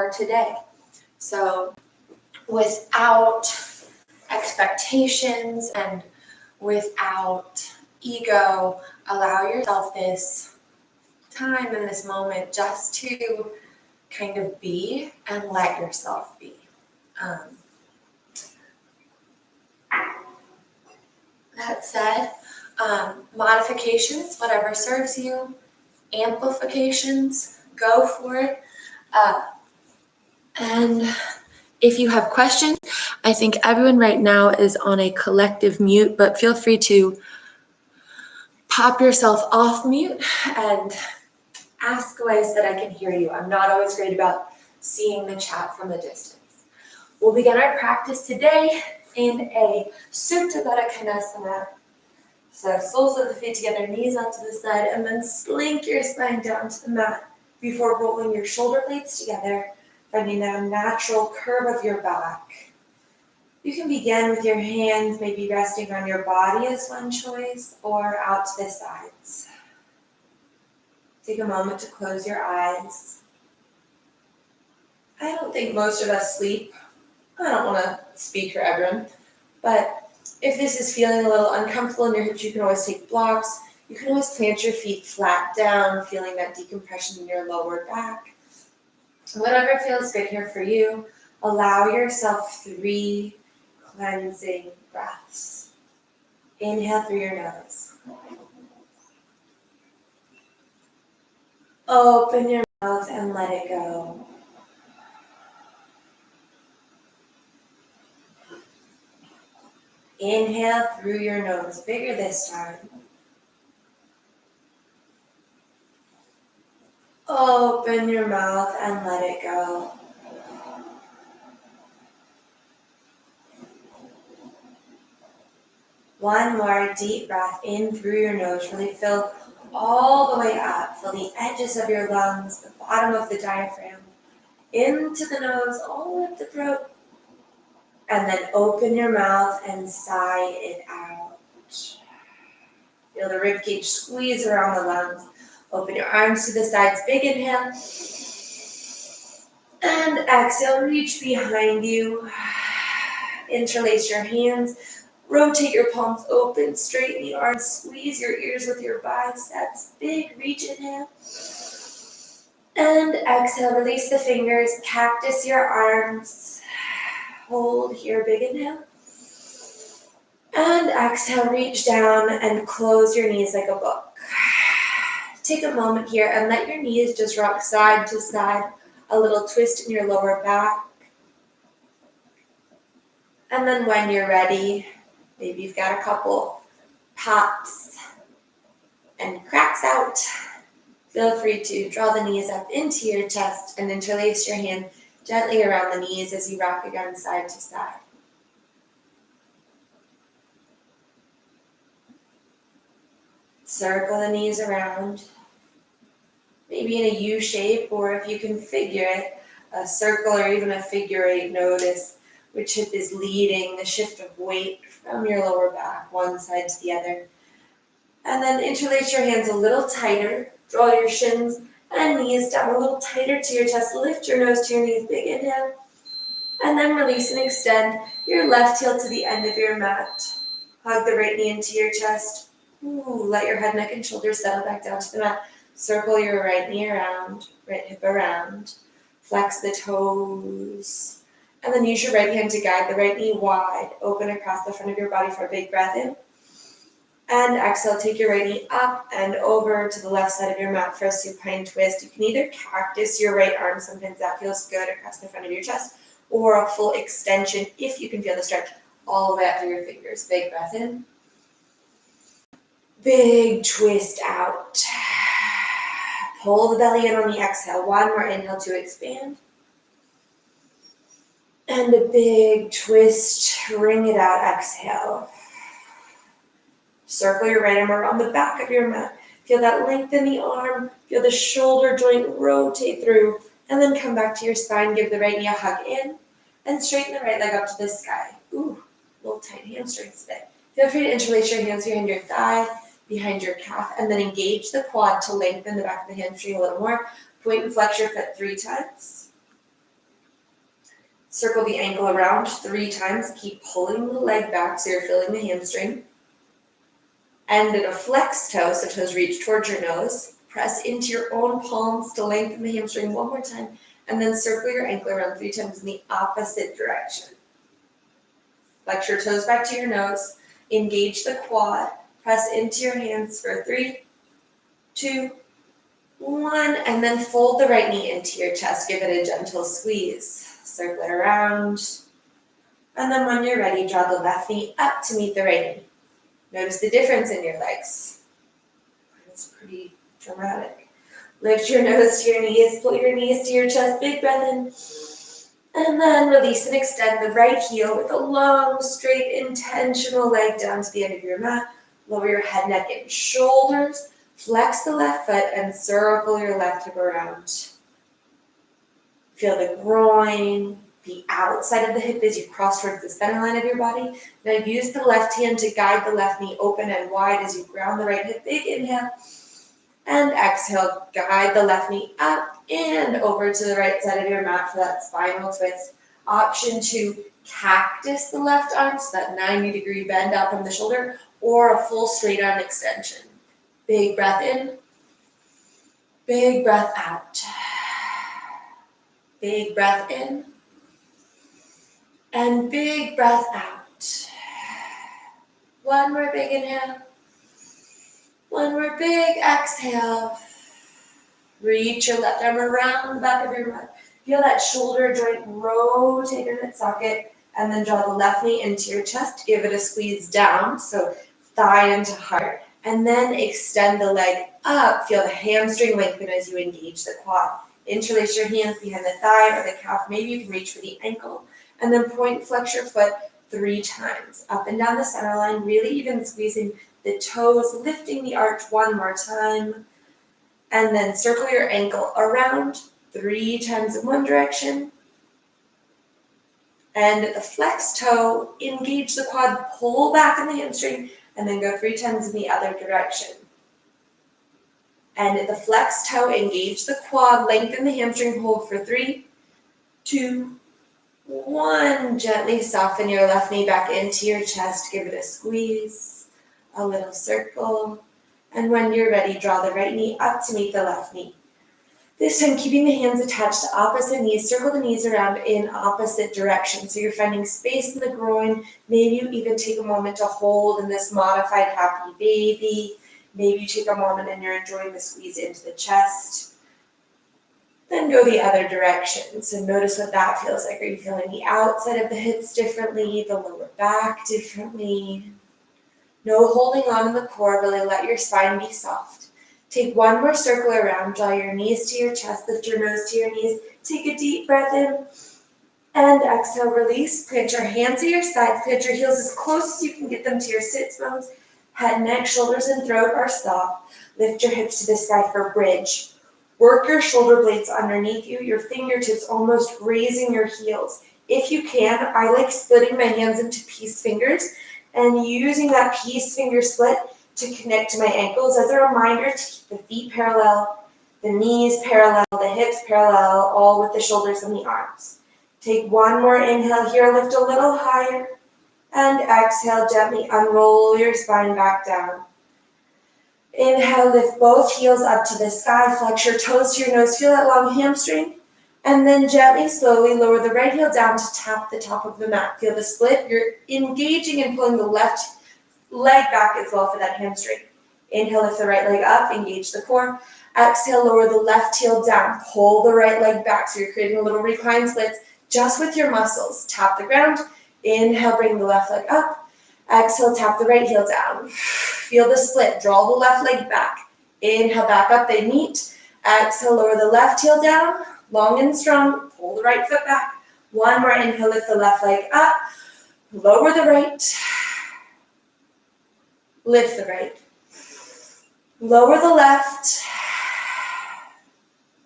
for today. So without expectations and without ego, allow yourself this time in this moment just to kind of be and let yourself be. That said, modifications, whatever serves you, amplifications, go for it. And if you have questions, I think everyone right now is on a collective mute, but feel free to pop yourself off mute and ask away so that I can hear you. I'm not always great about seeing the chat from a distance. We'll begin our practice today in a Supta Baddha Konasana. So soles of the feet together, knees onto the side, and then slink your spine down to the mat before rolling your shoulder blades together, finding that natural curve of your back. You can begin with your hands maybe resting on your body as one choice, or out to the sides. Take a moment to close your eyes. I don't think most of us sleep. I don't want to speak for everyone, but if this is feeling a little uncomfortable in your hips, you can always take blocks. You can always plant your feet flat down, feeling that decompression in your lower back. Whatever feels good here for you, allow yourself 3 cleansing breaths. Inhale through your nose. Open your mouth and let it go. Inhale through your nose, bigger this time. Open your mouth and let it go. One more deep breath in through your nose. Really fill all the way up. Fill the edges of your lungs, the bottom of the diaphragm, into the nose, all the way up the throat. And then open your mouth and sigh it out. Feel the ribcage squeeze around the lungs. Open your arms to the sides. Big inhale. And exhale, reach behind you. Interlace your hands. Rotate your palms open. Straighten the arms. Squeeze your ears with your biceps. Big reach inhale. And exhale, release the fingers. Cactus your arms. Hold here, big inhale. And exhale, reach down and close your knees like a book. Take a moment here and let your knees just rock side to side. A little twist in your lower back. And then when you're ready, maybe you've got a couple pops and cracks out. Feel free to draw the knees up into your chest and interlace your hand gently around the knees as you rock again side to side. Circle the knees around, maybe in a U shape, or if you can figure it, a circle or even a figure 8. Notice which hip is leading the shift of weight from your lower back, one side to the other. And then interlace your hands a little tighter, draw your shins and knees down a little tighter to your chest. Lift your nose to your knees, big inhale. And then release and extend your left heel to the end of your mat. Hug the right knee into your chest. Let your head, neck, and shoulders settle back down to the mat. Circle your right knee around, right hip around. Flex the toes. And then use your right hand to guide the right knee wide. Open across the front of your body for a big breath in. And exhale, take your right knee up and over to the left side of your mat for a supine twist. You can either cactus your right arm, sometimes that feels good, across the front of your chest, or a full extension if you can feel the stretch all the way up through your fingers. Big breath in. Big twist out. Pull the belly in on the exhale. One more inhale to expand. And a big twist. Wring it out. Exhale. Circle your right arm around the back of your mat. Feel that length in the arm. Feel the shoulder joint rotate through. And then come back to your spine. Give the right knee a hug in. And straighten the right leg up to the sky. Ooh, little tight hamstrings today. Feel free to interlace your hands behind your thigh, behind your calf, and then engage the quad to lengthen the back of the hamstring a little more. Point and flex your foot 3 times. Circle the ankle around 3 times. Keep pulling the leg back so you're filling the hamstring. End at a flex toe, so toes reach towards your nose. Press into your own palms to lengthen the hamstring one more time, and then circle your ankle around 3 times in the opposite direction. Flex your toes back to your nose. Engage the quad. Press into your hands for 3, 2, 1, and then fold the right knee into your chest. Give it a gentle squeeze. Circle it around. And then when you're ready, draw the left knee up to meet the right knee. Notice the difference in your legs. It's pretty dramatic. Lift your nose to your knees, pull your knees to your chest, big breath in. And then release and extend the right heel with a long, straight, intentional leg down to the end of your mat. Lower your head, neck, and shoulders. Flex the left foot and circle your left hip around. Feel the groin, the outside of the hip as you cross towards the center line of your body. Now use the left hand to guide the left knee open and wide as you ground the right hip. Big inhale. And exhale, guide the left knee up and over to the right side of your mat for that spinal twist. Option 2, cactus the left arm, so that 90-degree bend out from the shoulder, or a full straight arm extension. Big breath in, big breath out. Big breath in, and big breath out. One more big inhale. One more big exhale. Reach your left arm around the back of your mat. Feel that shoulder joint rotate in its socket, and then draw the left knee into your chest. Give it a squeeze down, so thigh into heart. And then extend the leg up. Feel the hamstring lengthen as you engage the quad. Interlace your hands behind the thigh or the calf. Maybe you can reach for the ankle. And then point, flex your foot 3 times. Up and down the center line, really even squeezing the toes, lifting the arch one more time. And then circle your ankle around 3 times in one direction. And at the flex toe, engage the quad, pull back in the hamstring, and then go 3 times in the other direction. And at the flex toe, engage the quad, lengthen the hamstring, hold for 3, 2, 1. Gently soften your left knee back into your chest, give it a squeeze, a little circle. And when you're ready, draw the right knee up to meet the left knee. This time, keeping the hands attached to opposite knees, circle the knees around in opposite directions. So you're finding space in the groin. Maybe you even take a moment to hold in this modified happy baby. Maybe you take a moment and you're enjoying the squeeze into the chest. Then go the other direction. So notice what that feels like. Are you feeling the outside of the hips differently, the lower back differently? No holding on in the core, really let your spine be soft. Take one more circle around, draw your knees to your chest, lift your nose to your knees, take a deep breath in, and exhale, release. Plant your hands at your sides, plant your heels as close as you can get them to your sits bones. Head, neck, shoulders, and throat are soft. Lift your hips to the sky for bridge. Work your shoulder blades underneath you, your fingertips almost grazing your heels. If you can, I like splitting my hands into peace fingers and using that peace finger split to connect to my ankles as a reminder to keep the feet parallel, the knees parallel, the hips parallel, all with the shoulders and the arms. Take one more inhale here, lift a little higher, and exhale, gently unroll your spine back down. Inhale, lift both heels up to the sky, flex your toes to your nose, feel that long hamstring, and then gently, slowly lower the right heel down to tap the top of the mat. Feel the split. You're engaging and pulling the left leg back as well for that hamstring. Inhale, lift the right leg up, engage the core. Exhale, lower the left heel down, pull the right leg back. So you're creating a little recline splits just with your muscles. Tap the ground. Inhale, bring the left leg up. Exhale, tap the right heel down. Feel the split. Draw the left leg back. Inhale, back up, they meet. Exhale, lower the left heel down. Long and strong. Pull the right foot back. One more inhale, lift the left leg up. Lower the right. Lift the right. Lower the left.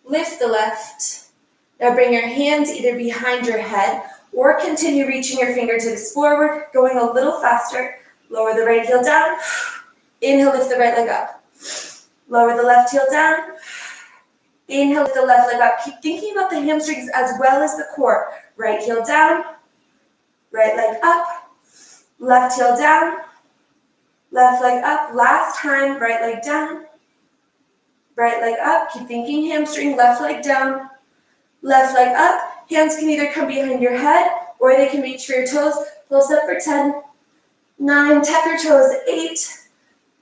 Lift the left. Now bring your hands either behind your head or continue reaching your fingertips forward, going a little faster. Lower the right heel down. Inhale, lift the right leg up. Lower the left heel down. Inhale, lift the left leg up. Keep thinking about the hamstrings as well as the core. Right heel down, right leg up, left heel down, left leg up. Last time, right leg down, right leg up. Keep thinking hamstring, left leg down, left leg up. Hands can either come behind your head or they can reach for your toes. Pulse up for 10, 9, tap your toes, 8,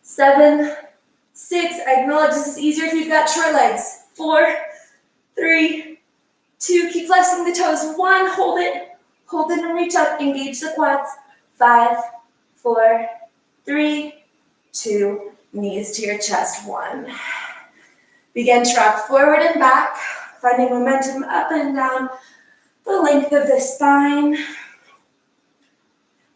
7, 6. I acknowledge this is easier if you've got short legs. 4, 3, 2. Keep flexing the toes. 1, hold it and reach up. Engage the quads. 5, 4, 3, 2. Knees to your chest. 1. Begin to rock forward and back, finding momentum up and down the length of the spine.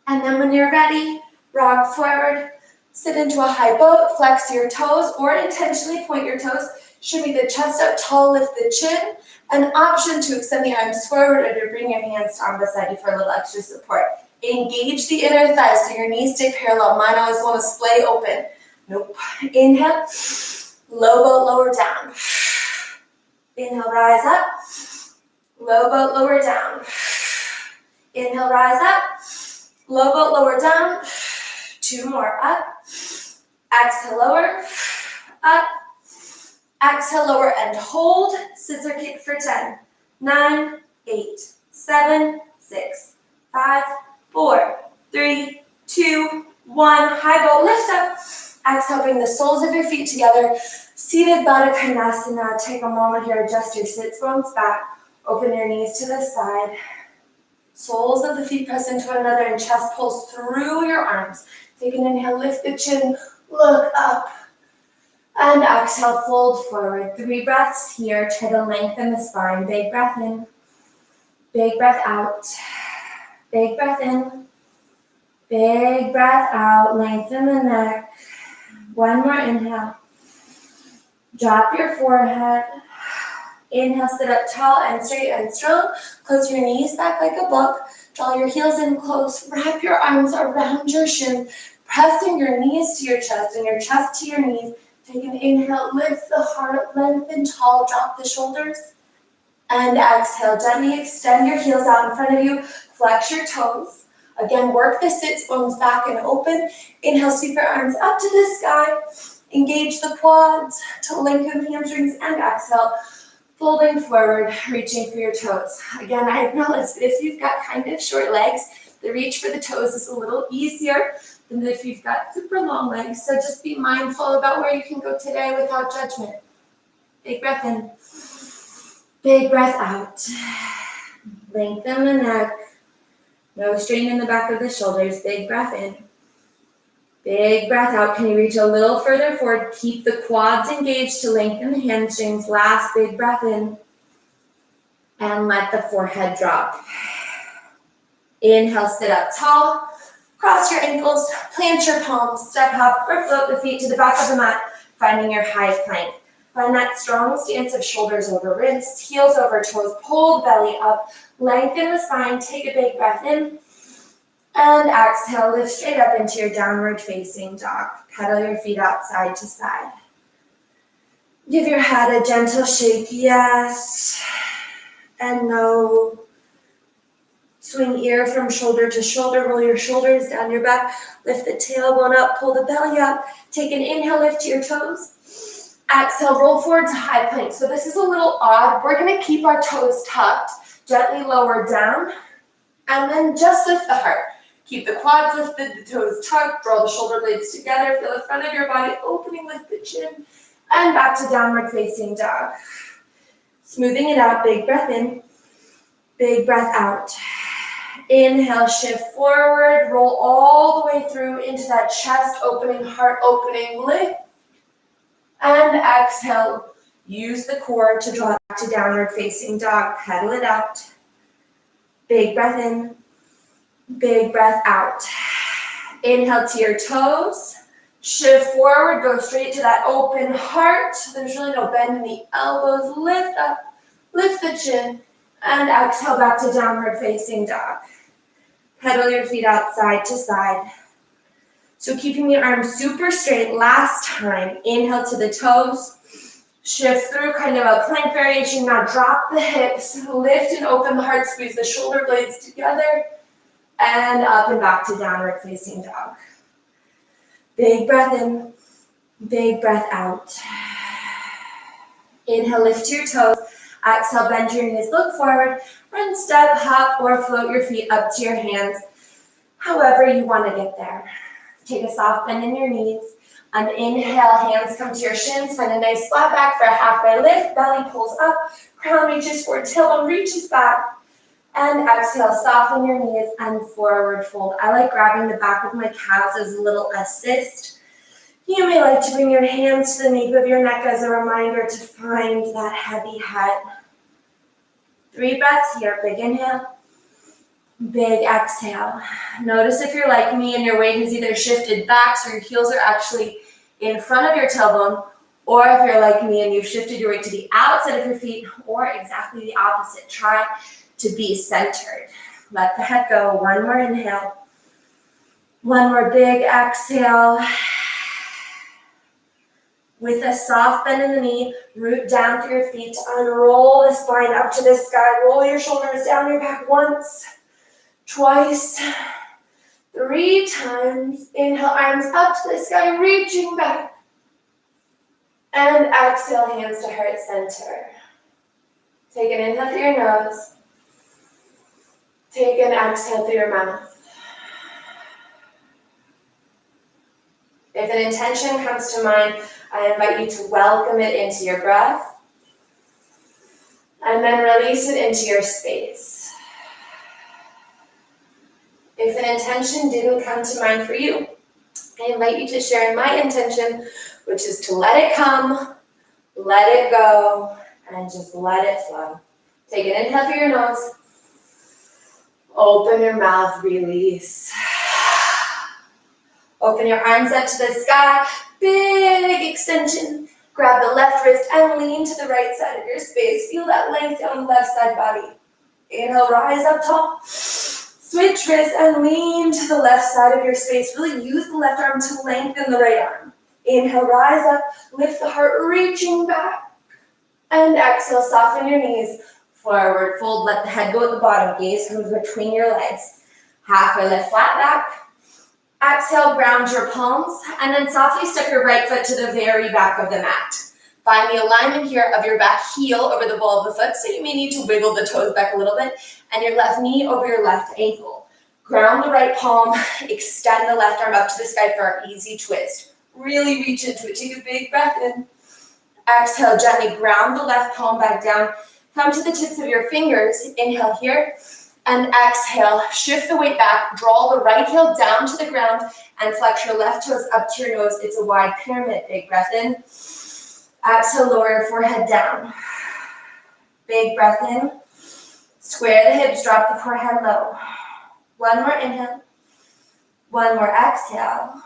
And then when you're ready, rock forward, sit into a high boat, flex your toes, or intentionally point your toes. Shimmy the chest up tall, lift the chin. An option to extend the arms forward or to bring your hands down beside you for a little extra support. Engage the inner thighs so your knees stay parallel. Mine always want to splay open. Nope. Inhale, low boat, lower down. Inhale, rise up. Low boat, lower down. Inhale, rise up. Low boat, lower down. 2 more, up. Exhale, lower. Up. Exhale, lower and hold. Scissor kick for 10, 9, 8, 7, 6, 5, 4, 3, 2, 1. High boat, lift up. Exhale, bring the soles of your feet together. Seated Baddha Konasana. Take a moment here, adjust your sits bones back. Open your knees to the side. Soles of the feet press into one another and chest pulls through your arms. Take an inhale, lift the chin, look up. And exhale, fold forward. 3 breaths here. Try to lengthen the spine. Big breath in. Big breath out. Big breath in. Big breath out. Lengthen the neck. 1 more inhale. Drop your forehead. Inhale, sit up tall and straight and strong. Close your knees back like a book. Draw your heels in close. Wrap your arms around your shin. Pressing your knees to your chest and your chest to your knees. Take an inhale, lift the heart, lengthen tall, drop the shoulders. And exhale, gently extend your heels out in front of you. Flex your toes. Again, work the sits bones back and open. Inhale, sweep your arms up to the sky. Engage the quads to lengthen the hamstrings and exhale. Folding forward, reaching for your toes. Again, I acknowledge that if you've got kind of short legs, the reach for the toes is a little easier than if you've got super long legs. So just be mindful about where you can go today without judgment. Big breath in. Big breath out. Lengthen the neck. No strain in the back of the shoulders. Big breath in. Big breath out. Can you reach a little further forward? Keep the quads engaged to lengthen the hamstrings. Last big breath in. And let the forehead drop. Inhale, sit up tall. Cross your ankles, plant your palms, step hop or float the feet to the back of the mat, finding your high plank. Find that strong stance of shoulders over wrists, heels over toes, pull the belly up, lengthen the spine, take a big breath in. And exhale, lift straight up into your downward facing dog. Pedal your feet out side to side. Give your head a gentle shake, yes and no. Swing ear from shoulder to shoulder, roll your shoulders down your back, lift the tailbone up, pull the belly up. Take an inhale, lift to your toes. Exhale, roll forward to high plank. So this is a little odd. We're gonna keep our toes tucked, gently lower down, and then just lift the heart. Keep the quads lifted, the toes tucked, draw the shoulder blades together, feel the front of your body opening, lift the chin, and back to downward facing dog. Smoothing it out, big breath in, big breath out. Inhale, shift forward, roll all the way through into that chest opening, heart opening, lift. And exhale, use the core to draw back to downward facing dog, pedal it out. Big breath in. Big breath out. Inhale to your toes. Shift forward, go straight to that open heart. There's really no bend in the elbows. Lift up, lift the chin, and exhale back to downward facing dog. Pedal your feet out side to side. So keeping the arms super straight. Last time, inhale to the toes. Shift through kind of a plank variation. Now drop the hips, lift and open the heart, squeeze the shoulder blades together, and up and back to downward facing dog. Big breath in, big breath out. Inhale, lift your toes. Exhale, bend your knees, look forward, and step, hop, or float your feet up to your hands, however you want to get there. Take a soft bend in your knees. And inhale, hands come to your shins. Find a nice flat back for a halfway lift. Belly pulls up, crown reaches forward, tailbone reaches back. And exhale, soften your knees and forward fold. I like grabbing the back of my calves as a little assist. You may like to bring your hands to the nape of your neck as a reminder to find that heavy head. 3 breaths here. Big inhale, big exhale. Notice if you're like me and your weight has either shifted back so your heels are actually in front of your tailbone, or if you're like me and you've shifted your weight to the outside of your feet, or exactly the opposite. Try to be centered. Let the head go. One more inhale. One more big exhale. With a soft bend in the knee, root down through your feet, unroll the spine up to the sky, roll your shoulders down your back once, twice, 3 times. Inhale, arms up to the sky, reaching back. And exhale, hands to heart center. Take an inhale through your nose. Take an exhale through your mouth. If an intention comes to mind, I invite you to welcome it into your breath and then release it into your space. If an intention didn't come to mind for you, I invite you to share my intention, which is to let it come, let it go, and just let it flow. Take an inhale through your nose. Open your mouth, release. Open your arms up to the sky, big extension. Grab the left wrist and lean to the right side of your space. Feel that length down the left side body. Inhale, rise up tall. Switch wrists and lean to the left side of your space. Really use the left arm to lengthen the right arm. Inhale, rise up, lift the heart, reaching back. And exhale, soften your knees. Forward fold, let the head go at the bottom. Gaze comes between your legs. Halfway lift, flat back. Exhale, ground your palms, and then softly step your right foot to the very back of the mat. Find the alignment here of your back heel over the ball of the foot, so you may need to wiggle the toes back a little bit, and your left knee over your left ankle. Ground the right palm, extend the left arm up to the sky for our easy twist. Really reach into it. Take a big breath in. Exhale, gently ground the left palm back down. Come to the tips of your fingers. Inhale here. And exhale, shift the weight back, draw the right heel down to the ground, and flex your left toes up to your nose. It's a wide pyramid. Big breath in. Exhale, lower your forehead down. Big breath in. Square the hips, drop the forehead low. One more inhale. One more exhale.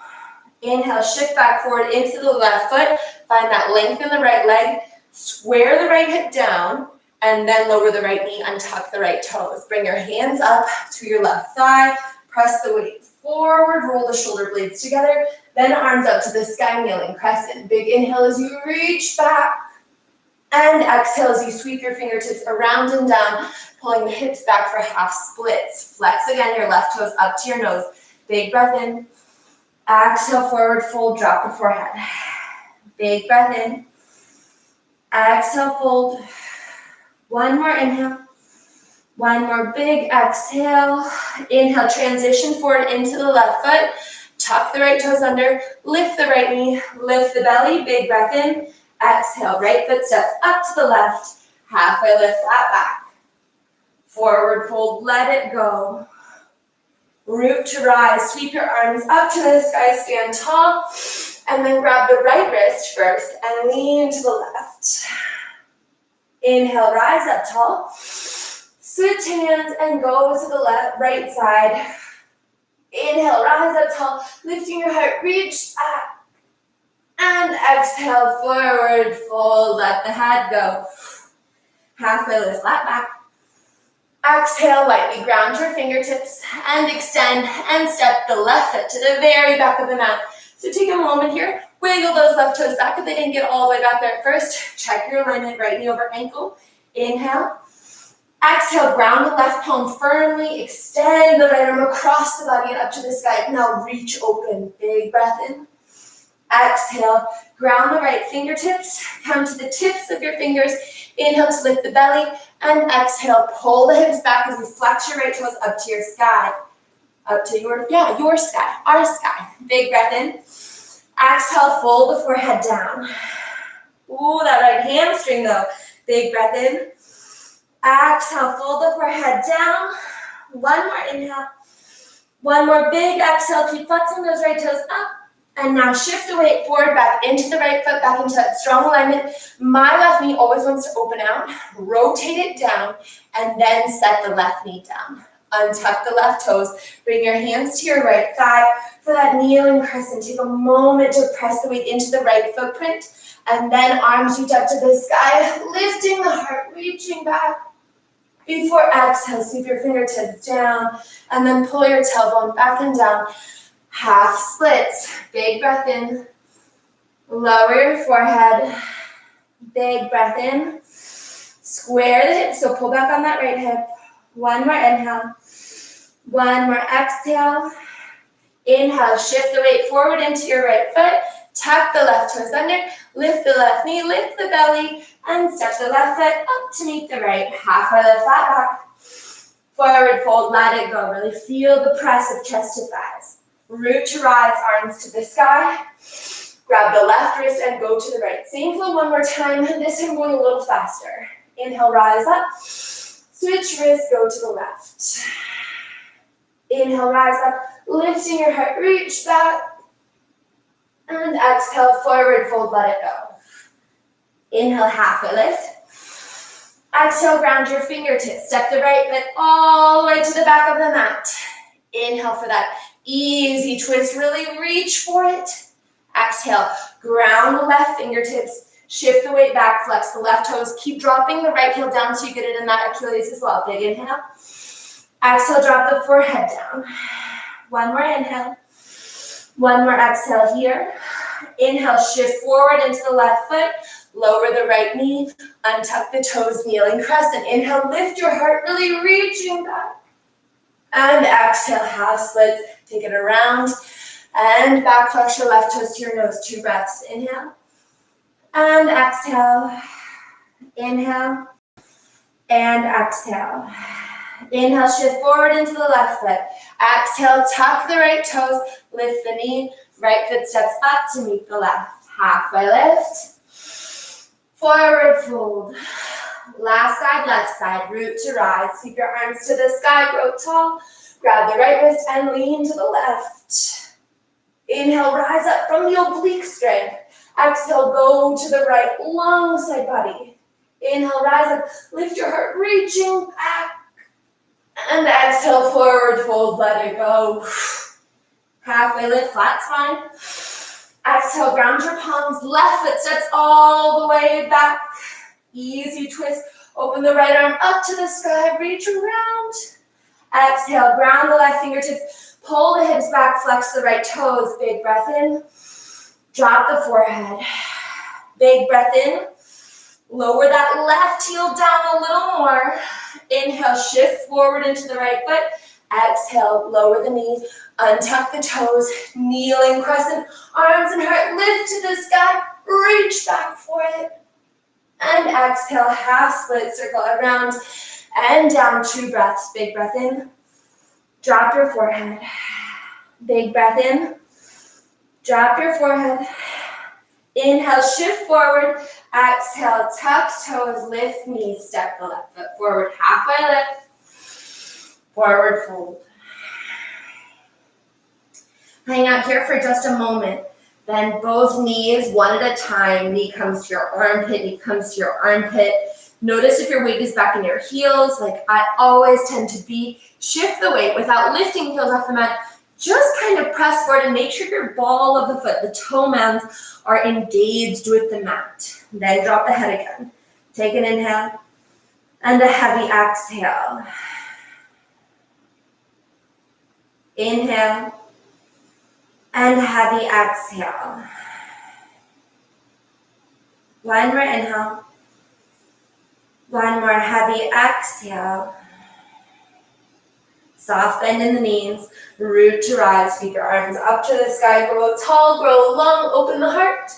Inhale, shift back forward into the left foot. Find that length in the right leg. Square the right hip down. And then lower the right knee, untuck the right toes. Bring your hands up to your left thigh. Press the weight forward, roll the shoulder blades together. Then arms up to the sky, kneeling crescent. Big inhale as you reach back. And exhale as you sweep your fingertips around and down, pulling the hips back for half splits. Flex again, your left toes up to your nose. Big breath in. Exhale, forward fold, drop the forehead. Big breath in. Exhale, fold. One more inhale. One more big exhale. Inhale, transition forward into the left foot. Tuck the right toes under. Lift the right knee. Lift the belly. Big breath in. Exhale, right foot steps up to the left. Halfway lift, flat back. Forward fold, let it go. Root to rise. Sweep your arms up to the sky. Stand tall. And then grab the right wrist first and lean to the left. Inhale, rise up tall. Switch hands and go to the left, right side. Inhale, rise up tall, lifting your heart, reach back. And exhale, forward fold, let the head go. Halfway lift, flat back. Exhale, lightly ground your fingertips and extend and step the left foot to the very back of the mat. So take a moment here. Wiggle those left toes back if they didn't get all the way back there at first. Check your alignment, right knee over ankle. Inhale. Exhale, ground the left palm firmly. Extend the right arm across the body and up to the sky. Now reach open. Big breath in. Exhale, ground the right fingertips. Come to the tips of your fingers. Inhale to lift the belly. And exhale, pull the hips back as you flex your right toes up to your sky. Up to your sky, our sky. Big breath in. Exhale, fold the forehead down. Ooh, that right hamstring though. Big breath in. Exhale, fold the forehead down. One more inhale. One more big exhale. Keep flexing those right toes up. And now shift the weight forward, back into the right foot, back into that strong alignment. My left knee always wants to open out. Rotate it down, and then set the left knee down. Untuck the left toes. Bring your hands to your right thigh for that kneeling crescent. Take a moment to press the weight into the right footprint. And then arms reach up to the sky, lifting the heart, reaching back. Before exhale, sweep your fingertips down. And then pull your tailbone back and down. Half splits. Big breath in. Lower your forehead. Big breath in. Square the hips, so pull back on that right hip. One more inhale. One more exhale. Inhale, shift the weight forward into your right foot. Tuck the left toes under. Lift the left knee, lift the belly, and step the left foot up to meet the right. Halfway lift, flat back. Forward fold, let it go. Really feel the press of chest to thighs. Root to rise, arms to the sky. Grab the left wrist and go to the right. Same flow one more time. This time going a little faster. Inhale, rise up. Switch wrist, go to the left. Inhale, rise up. Lifting your heart, reach back. And exhale, forward fold, let it go. Inhale, halfway lift. Exhale, ground your fingertips. Step the right foot all the way to the back of the mat. Inhale for that easy twist. Really reach for it. Exhale, ground the left fingertips. Shift the weight back, flex the left toes. Keep dropping the right heel down so you get it in that Achilles as well. Big inhale. Exhale, drop the forehead down. One more inhale. One more exhale here. Inhale, shift forward into the left foot. Lower the right knee. Untuck the toes, kneeling crescent. Inhale, lift your heart, really reaching back. And exhale, half splits. Take it around. And back, flex your left toes to your nose. 2 breaths. Inhale. And exhale. Inhale. And exhale. Inhale, shift forward into the left foot. Exhale, tuck the right toes. Lift the knee. Right foot steps up to meet the left. Halfway lift. Forward fold. Last side, left side. Root to rise. Sweep your arms to the sky. Grow tall. Grab the right wrist and lean to the left. Inhale, rise up from the oblique strength. Exhale, go to the right, long side body. Inhale, rise up, lift your heart, reaching back. And exhale, forward fold, let it go. Halfway lift, flat spine. Exhale, ground your palms, left foot steps all the way back. Easy twist, open the right arm up to the sky, reach around. Exhale, ground the left fingertips, pull the hips back, flex the right toes. Big breath in. Drop the forehead. Big breath in. Lower that left heel down a little more. Inhale, shift forward into the right foot. Exhale, lower the knee. Untuck the toes. Kneeling crescent. Arms and heart lift to the sky. Reach back for it. And exhale, half split, circle around and down. 2 breaths. Big breath in. Drop your forehead. Big breath in. Drop your forehead. Inhale, shift forward. Exhale, tuck toes, lift knees, step the left foot forward. Halfway lift. Forward fold. Hang out here for just a moment. Bend both knees one at a time. Knee comes to your armpit, knee comes to your armpit. Notice if your weight is back in your heels, like I always tend to be. Shift the weight without lifting heels off the mat. Just kind of press forward and make sure your ball of the foot, the toe mounds, are engaged with the mat. Then drop the head again. Take an inhale and a heavy exhale. Inhale and heavy exhale. One more inhale. One more heavy exhale. Soft bend in the knees. Root to rise. Keep your arms up to the sky. Grow tall, grow long. Open the heart.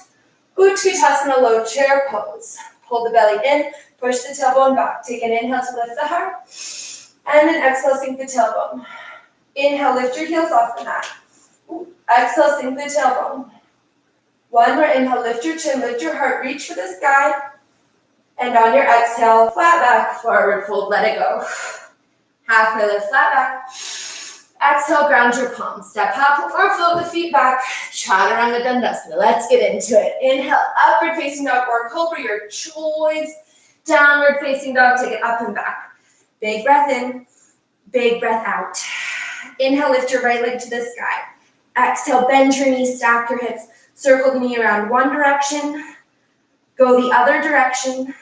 Utkatasana, low chair pose. Pull the belly in. Push the tailbone back. Take an inhale to lift the heart. And then exhale, sink the tailbone. Inhale, lift your heels off the mat. Exhale, sink the tailbone. One more inhale, lift your chin, lift your heart, reach for the sky. And on your exhale, flat back, forward fold, let it go. Halfway lift, flat back. Exhale, ground your palms. Step up or float the feet back. Chaturanga Dandasana. Let's get into it. Inhale, upward facing dog or cobra, your choice. Downward facing dog, take it up and back. Big breath in, big breath out. Inhale, lift your right leg to the sky. Exhale, bend your knees, stack your hips. Circle the knee around one direction. Go the other direction.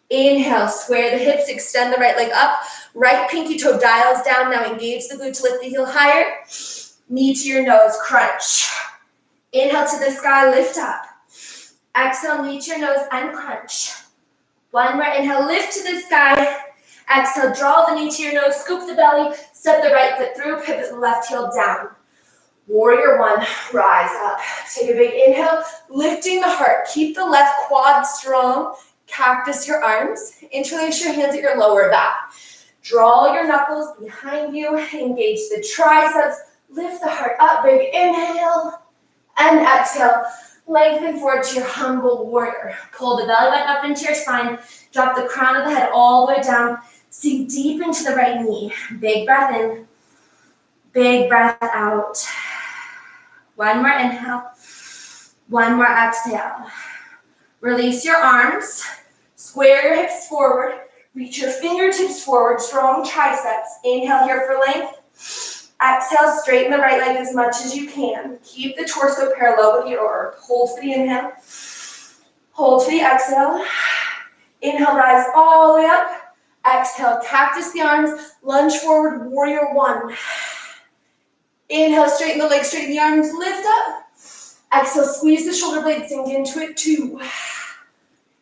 Inhale, square the hips, extend the right leg up. Right pinky toe dials down. Now engage the glute to lift the heel higher. Knee to your nose, crunch. Inhale to the sky, lift up. Exhale, knee to your nose and crunch. One more inhale, lift to the sky. Exhale, draw the knee to your nose, scoop the belly, step the right foot through, pivot the left heel down. Warrior one, rise up. Take a big inhale, lifting the heart. Keep the left quad strong. Cactus your arms. Interlace your hands at your lower back. Draw your knuckles behind you. Engage the triceps. Lift the heart up. Big inhale and exhale. Lengthen forward to your humble warrior. Pull the belly button up into your spine. Drop the crown of the head all the way down. Sink deep into the right knee. Big breath in. Big breath out. One more inhale. One more exhale. Release your arms. Square your hips forward. Reach your fingertips forward. Strong triceps. Inhale here for length. Exhale, straighten the right leg as much as you can. Keep the torso parallel with your aura. Hold for the inhale. Hold for the exhale. Inhale, rise all the way up. Exhale, cactus the arms. Lunge forward, warrior one. Inhale, straighten the legs, straighten the arms, lift up. Exhale, squeeze the shoulder blades, sink into it, 2.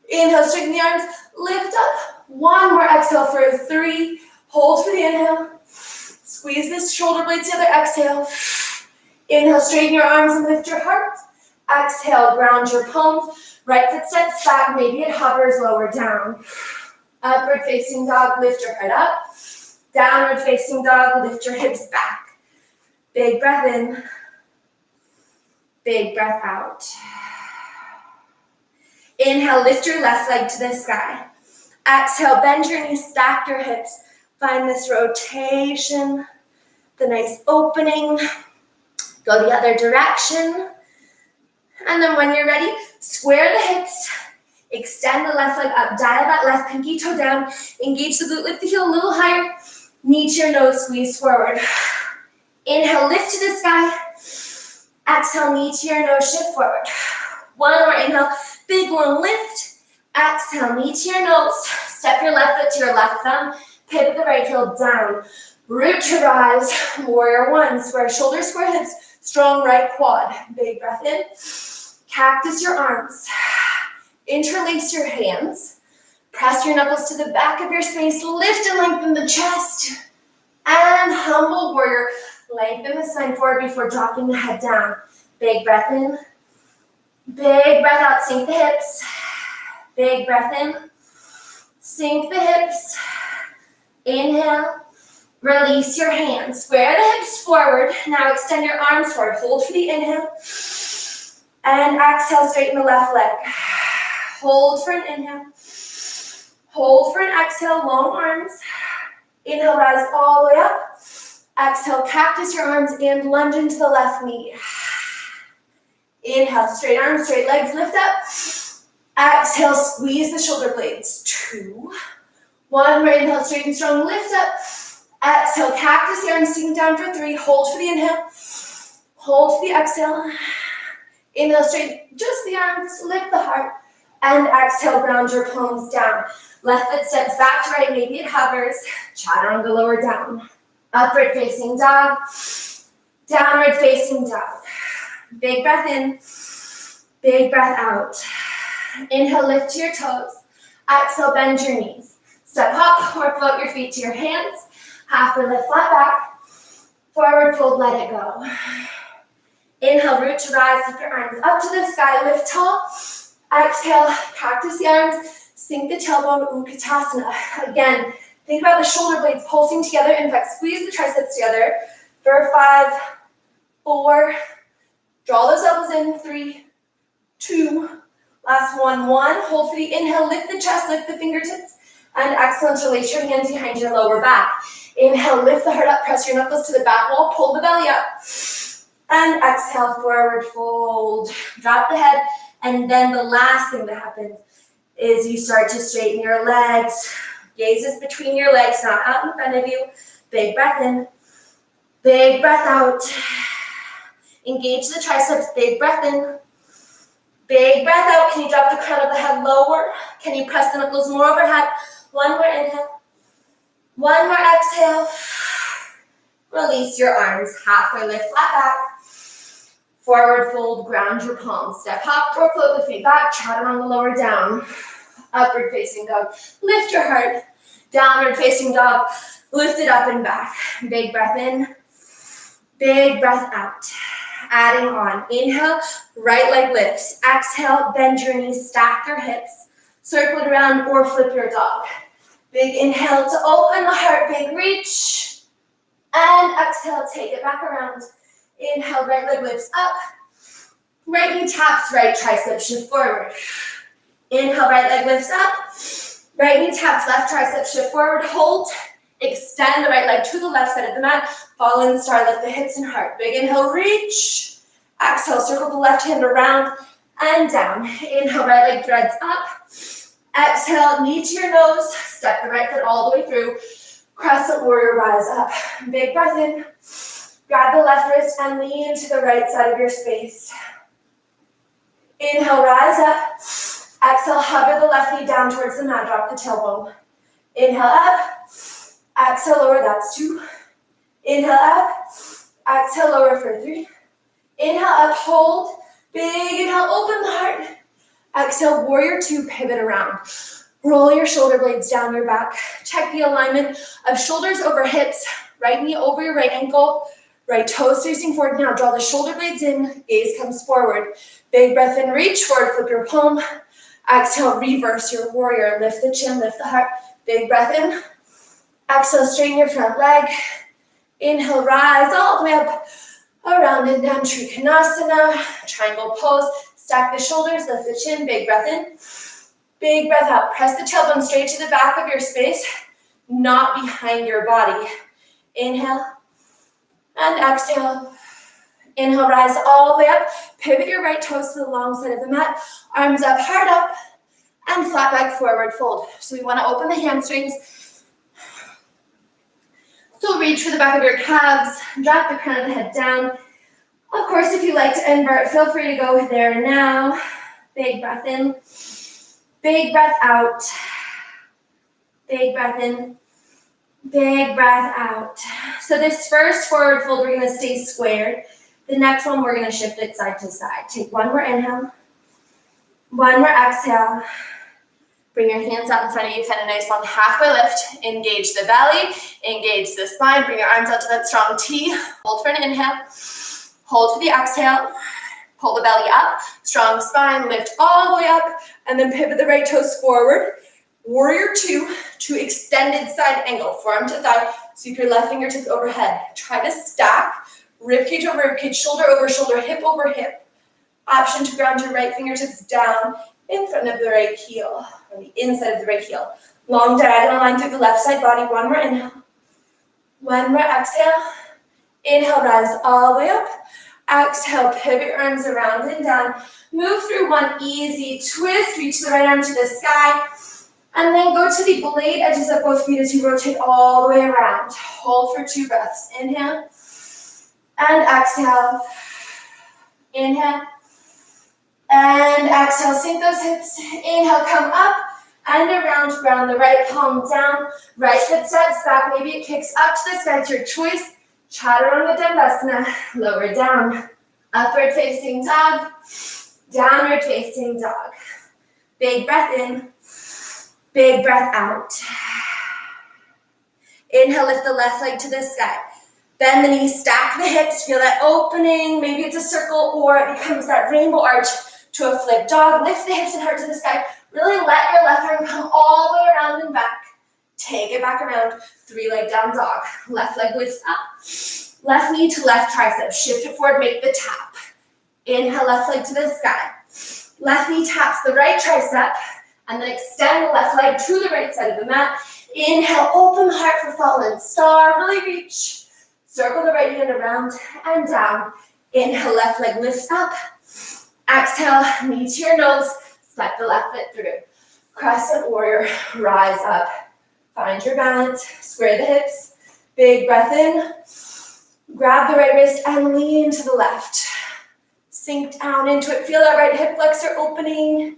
Inhale, straighten the arms, lift up. One more exhale for 3. Hold for the inhale. Squeeze the shoulder blades together, exhale. Inhale, straighten your arms and lift your heart. Exhale, ground your palms. Right foot steps back, maybe it hovers lower down. Upward facing dog, lift your head up. Downward facing dog, lift your hips back. Big breath in. Big breath out. Inhale, lift your left leg to the sky. Exhale, bend your knees, stack your hips. Find this rotation, the nice opening. Go the other direction. And then when you're ready, square the hips. Extend the left leg up. Dial that left pinky toe down. Engage the glute. Lift the heel a little higher. Knee to your nose. Squeeze forward. Inhale, lift to the sky. Exhale, knee to your nose. Shift forward. One more inhale. Big long lift. Exhale, knee to your nose. Step your left foot to your left thumb. Pivot the right heel down. Root to rise. Warrior one. Square shoulders, square hips. Strong right quad. Big breath in. Cactus your arms. Interlace your hands. Press your knuckles to the back of your space. Lift and lengthen the chest. And humble warrior. Lengthen the spine forward before dropping the head down. Big breath in. Big breath out. Sink the hips. Big breath in. Sink the hips. Inhale. Release your hands. Square the hips forward. Now extend your arms forward. Hold for the inhale. And exhale, straighten the left leg. Hold for an inhale. Hold for an exhale, long arms. Inhale, rise all the way up. Exhale, cactus your arms and lunge into the left knee. Inhale, straight arms, straight legs, lift up. Exhale, squeeze the shoulder blades. 2. One more inhale, straight and strong, lift up. Exhale, cactus the arms, sink down for 3. Hold for the inhale. Hold for the exhale. Inhale, straight, just the arms, lift the heart. And exhale, ground your palms down. Left foot steps back to right, maybe it hovers. Chaturanga lower down. Upward facing dog. Downward facing dog. Big breath in. Big breath out. Inhale, lift to your toes. Exhale, bend your knees. Step up or float your feet to your hands. Halfway lift, flat back. Forward fold, let it go. Inhale, root to rise, lift your arms up to the sky, lift tall. Exhale, practice the arms, sink the tailbone, Utkatasana. Again, think about the shoulder blades pulsing together. In fact, squeeze the triceps together for 5, 4, draw those elbows in, 3, 2, last one. Hold for the inhale, lift the chest, lift the fingertips, and exhale, interlace your hands behind your lower back. Inhale, lift the heart up, press your knuckles to the back wall, pull the belly up. And exhale, forward fold. Drop the head, and then the last thing that happens is you start to straighten your legs. Gaze is between your legs, not out in front of you. Big breath in, big breath out. Engage the triceps, big breath in, big breath out. Can you drop the crown of the head lower? Can you press the knuckles more overhead? One more inhale, one more exhale. Release your arms, halfway lift, flat back. Forward fold, ground your palms. Step up or float the feet back, chatter on the lower down. Upward facing dog. Lift your heart. Downward facing dog. Lift it up and back. Big breath in. Big breath out. Adding on. Inhale, right leg lifts. Exhale, bend your knees, stack your hips. Circle it around or flip your dog. Big inhale to open the heart, big reach. And exhale, take it back around. Inhale, right leg lifts up. Right knee taps, right tricep shift forward. Inhale, right leg lifts up. Right knee taps, left tricep shift forward. Hold. Extend the right leg to the left side of the mat. Fallen star, lift the hips and heart. Big inhale, reach. Exhale, circle the left hand around and down. Inhale, right leg threads up. Exhale, knee to your nose. Step the right foot all the way through. Crescent Warrior, rise up. Big breath in. Grab the left wrist and lean to the right side of your space. Inhale, rise up. Exhale, hover the left knee down towards the mat. Drop the tailbone. Inhale up. Exhale, lower. That's 2. Inhale up. Exhale, lower for 3. Inhale up, hold. Big inhale, open the heart. Exhale, warrior 2, pivot around. Roll your shoulder blades down your back. Check the alignment of shoulders over hips. Right knee over your right ankle. Right toes facing forward. Now draw the shoulder blades in. Gaze comes forward. Big breath in, reach forward, flip your palm. Exhale, reverse your warrior. Lift the chin, lift the heart. Big breath in. Exhale, straighten your front leg. Inhale, rise all the way up. Around and down, Trikonasana. Triangle pose. Stack the shoulders, lift the chin. Big breath in. Big breath out. Press the tailbone straight to the back of your space, not behind your body. Inhale. And exhale. Inhale, rise all the way up. Pivot your right toes to the long side of the mat. Arms up, heart up, and flat back forward fold. So we want to open the hamstrings. So reach for the back of your calves. Drop the crown of the head down. Of course, if you like to invert, feel free to go there now. Big breath in. Big breath out. Big breath in. Big breath out. So this first forward fold, we're going to stay squared. The next one, we're going to shift it side to side. Take one more inhale. One more exhale. Bring your hands out in front of you. Find a nice long halfway lift. Engage the belly. Engage the spine. Bring your arms out to that strong T. Hold for an inhale. Hold for the exhale. Pull the belly up. Strong spine. Lift all the way up. And then pivot the right toes forward. Warrior 2 to extended side angle. Forearm to thigh. Sweep your left fingertips overhead. Try to stack. Ribcage over ribcage. Shoulder over shoulder. Hip over hip. Option to ground your right fingertips down in front of the right heel. On the inside of the right heel. Long diagonal line through the left side body. One more inhale. One more exhale. Inhale, rise all the way up. Exhale, pivot your arms around and down. Move through one easy twist. Reach the right arm to the sky. And then go to the blade edges of both feet as you rotate all the way around. Hold for 2 breaths. Inhale. And exhale. Inhale. And exhale. Sink those hips. Inhale, come up and around. Ground the right palm down. Right foot steps back. Maybe it kicks up to the sky. It's your choice. Chaturanga Dandasana. Lower down. Upward facing dog. Downward facing dog. Big breath in. Big breath out. Inhale, lift the left leg to the sky. Bend the knees, stack the hips, feel that opening. Maybe it's a circle or it becomes that rainbow arch to a flip dog. Lift the hips and heart to the sky. Really let your left arm come all the way around and back. Take it back around. 3-leg down dog. Left leg lifts up. Left knee to left tricep. Shift it forward, make the tap. Inhale, left leg to the sky. Left knee taps the right tricep. And then extend the left leg to the right side of the mat. Inhale, open heart for fallen star. Really reach. Circle the right hand around and down. Inhale, left leg lifts up. Exhale, knee to your nose. Step the left foot through. Crescent Warrior, rise up. Find your balance. Square the hips. Big breath in. Grab the right wrist and lean to the left. Sink down into it. Feel that right hip flexor opening.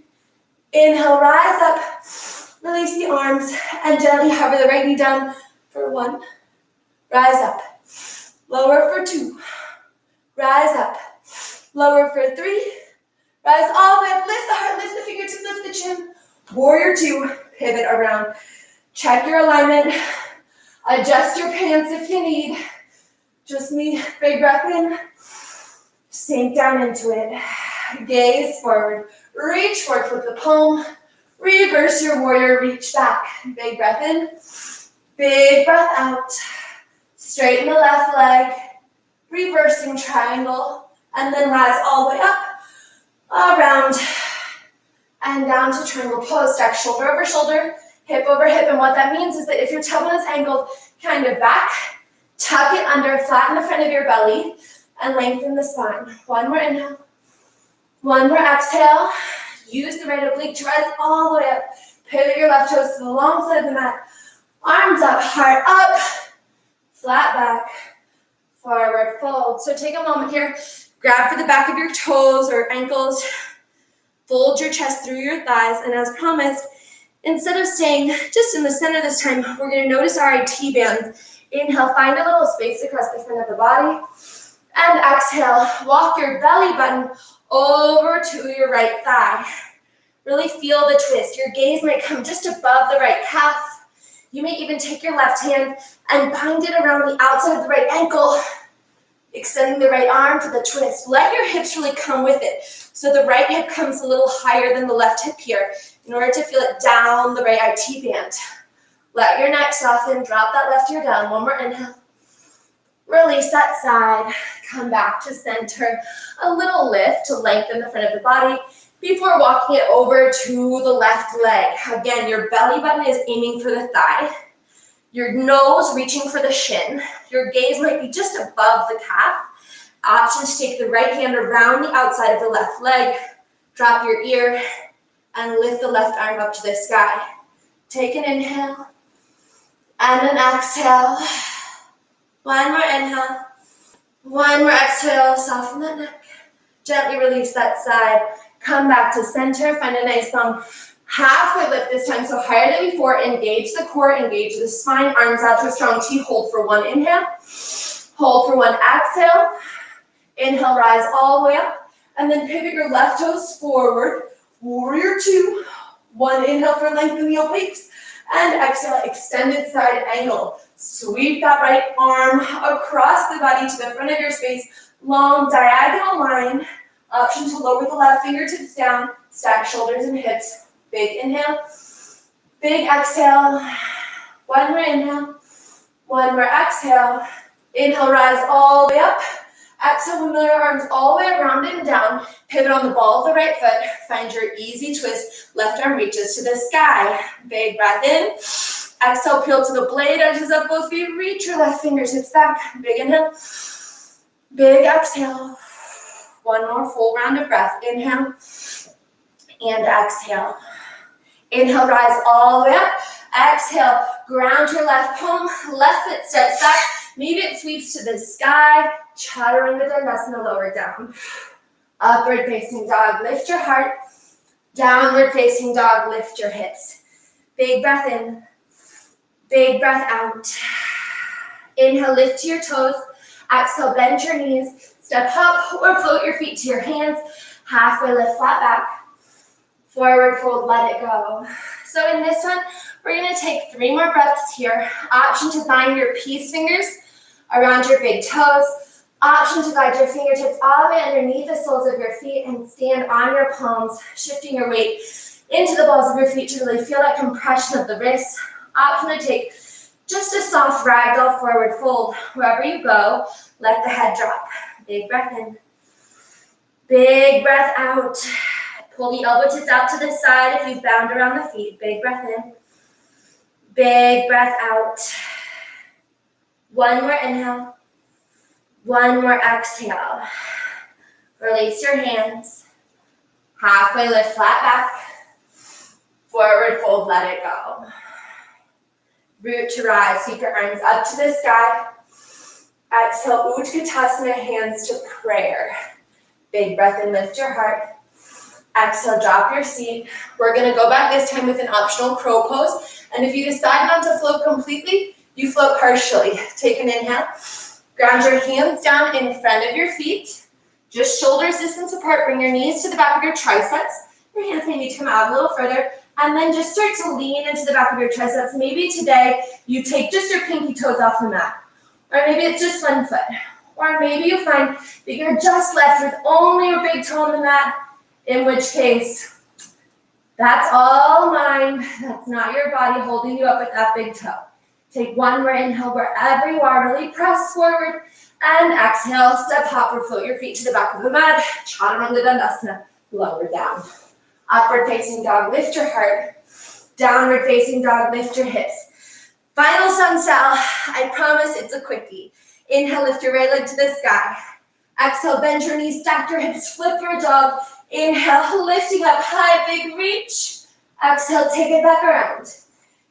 Inhale, rise up. Release the arms and gently hover the right knee down for 1. Rise up. Lower for 2. Rise up. Lower for 3. Rise all the way up. Lift the heart, lift the fingertips, lift the chin. Warrior 2. Pivot around. Check your alignment. Adjust your pants if you need. Just me. Big breath in. Sink down into it. Gaze forward. Reach forward, flip the palm. Reverse your warrior, reach back. Big breath in. Big breath out. Straighten the left leg. Reversing triangle. And then rise all the way up. Around. And down to triangle pose. Stack shoulder over shoulder. Hip over hip. And what that means is that if your tailbone is angled kind of back, tuck it under, flatten the front of your belly, and lengthen the spine. 1 more inhale. 1 more exhale. Use the right oblique to rise all the way up. Pivot your left toes to the long side of the mat. Arms up, heart up. Flat back. Forward fold. So take a moment here. Grab for the back of your toes or ankles. Fold your chest through your thighs. And as promised, instead of staying just in the center this time, we're going to notice our IT band. Inhale, find a little space across the front of the body. And exhale, walk your belly button over to your right thigh. Really feel the twist. Your gaze might come just above the right calf. You may even take your left hand and bind it around the outside of the right ankle, extending the right arm to the twist. Let your hips really come with it. So the right hip comes a little higher than the left hip here in order to feel it down the right IT band. Let your neck soften. Drop that left ear down. 1 more inhale. Release that side. Come back to center. A little lift to lengthen the front of the body before walking it over to the left leg. Again, your belly button is aiming for the thigh. Your nose reaching for the shin. Your gaze might be just above the calf. Option to take the right hand around the outside of the left leg. Drop your ear and lift the left arm up to the sky. Take an inhale and an exhale. 1 more inhale. 1 more exhale. Soften that neck. Gently release that side. Come back to center. Find a nice long halfway lift this time. So higher than before. Engage the core. Engage the spine. Arms out to a strong T. Hold for 1 inhale. Hold for 1 exhale. Inhale, rise all the way up. And then pivot your left toes forward. Warrior 2. 1 inhale for length in the obliques. And exhale, extended side angle. Sweep that right arm across the body to the front of your space. Long diagonal line. Option to lower the left fingertips down. Stack shoulders and hips. Big inhale. Big exhale. 1 more inhale. 1 more exhale. Inhale, rise all the way up. Exhale, wiggle your arms all the way around and down. Pivot on the ball of the right foot. Find your easy twist. Left arm reaches to the sky. Big breath in. Exhale, peel to the blade, edges of both feet. Reach your left fingertips back. Big inhale. Big exhale. 1 more full round of breath. Inhale and exhale. Inhale, rise all the way up. Exhale, ground your left palm. Left foot steps back. Maybe it sweeps to the sky. Chaturanga Dandasana, lower down. Upward facing dog, lift your heart. Downward facing dog, lift your hips. Big breath in. Big breath out. Inhale, lift to your toes. Exhale, bend your knees. Step up or float your feet to your hands. Halfway lift, flat back. Forward fold, let it go. So in this one, we're gonna take 3 more breaths here. Option to bind your peace fingers around your big toes. Option to guide your fingertips all the way underneath the soles of your feet and stand on your palms, shifting your weight into the balls of your feet to really feel that compression of the wrists. Option to take just a soft ragdoll forward fold. Wherever you go, let the head drop. Big breath in. Big breath out. Pull the elbow tips out to the side if you've bound around the feet. Big breath in. Big breath out. One more inhale. One more exhale. Release your hands. Halfway lift, flat back. Forward fold, let it go. Root to rise, sweep your arms up to the sky. Exhale, Utkatasana, hands to prayer. Big breath in, lift your heart. Exhale, drop your seat. We're gonna go back this time with an optional crow pose. And if you decide not to float completely, you float partially. Take an inhale. Ground your hands down in front of your feet. Just shoulders distance apart. Bring your knees to the back of your triceps. Your hands may need to come out a little further. And then just start to lean into the back of your triceps. Maybe today you take just your pinky toes off the mat. Or maybe it's just one foot. Or maybe you find that you're just left with only your big toe on the mat, in which case, that's all mine. That's not your body holding you up with that big toe. Take one more inhale wherever you are. Really press forward. And exhale, step hop or float your feet to the back of the mat. Chaturanga Dandasana, lower down. Upward facing dog, lift your heart. Downward facing dog, lift your hips. Final sun style, I promise it's a quickie. Inhale, lift your right leg to the sky. Exhale, bend your knees, stack your hips, flip your dog. Inhale, lifting up high, big reach. Exhale, take it back around.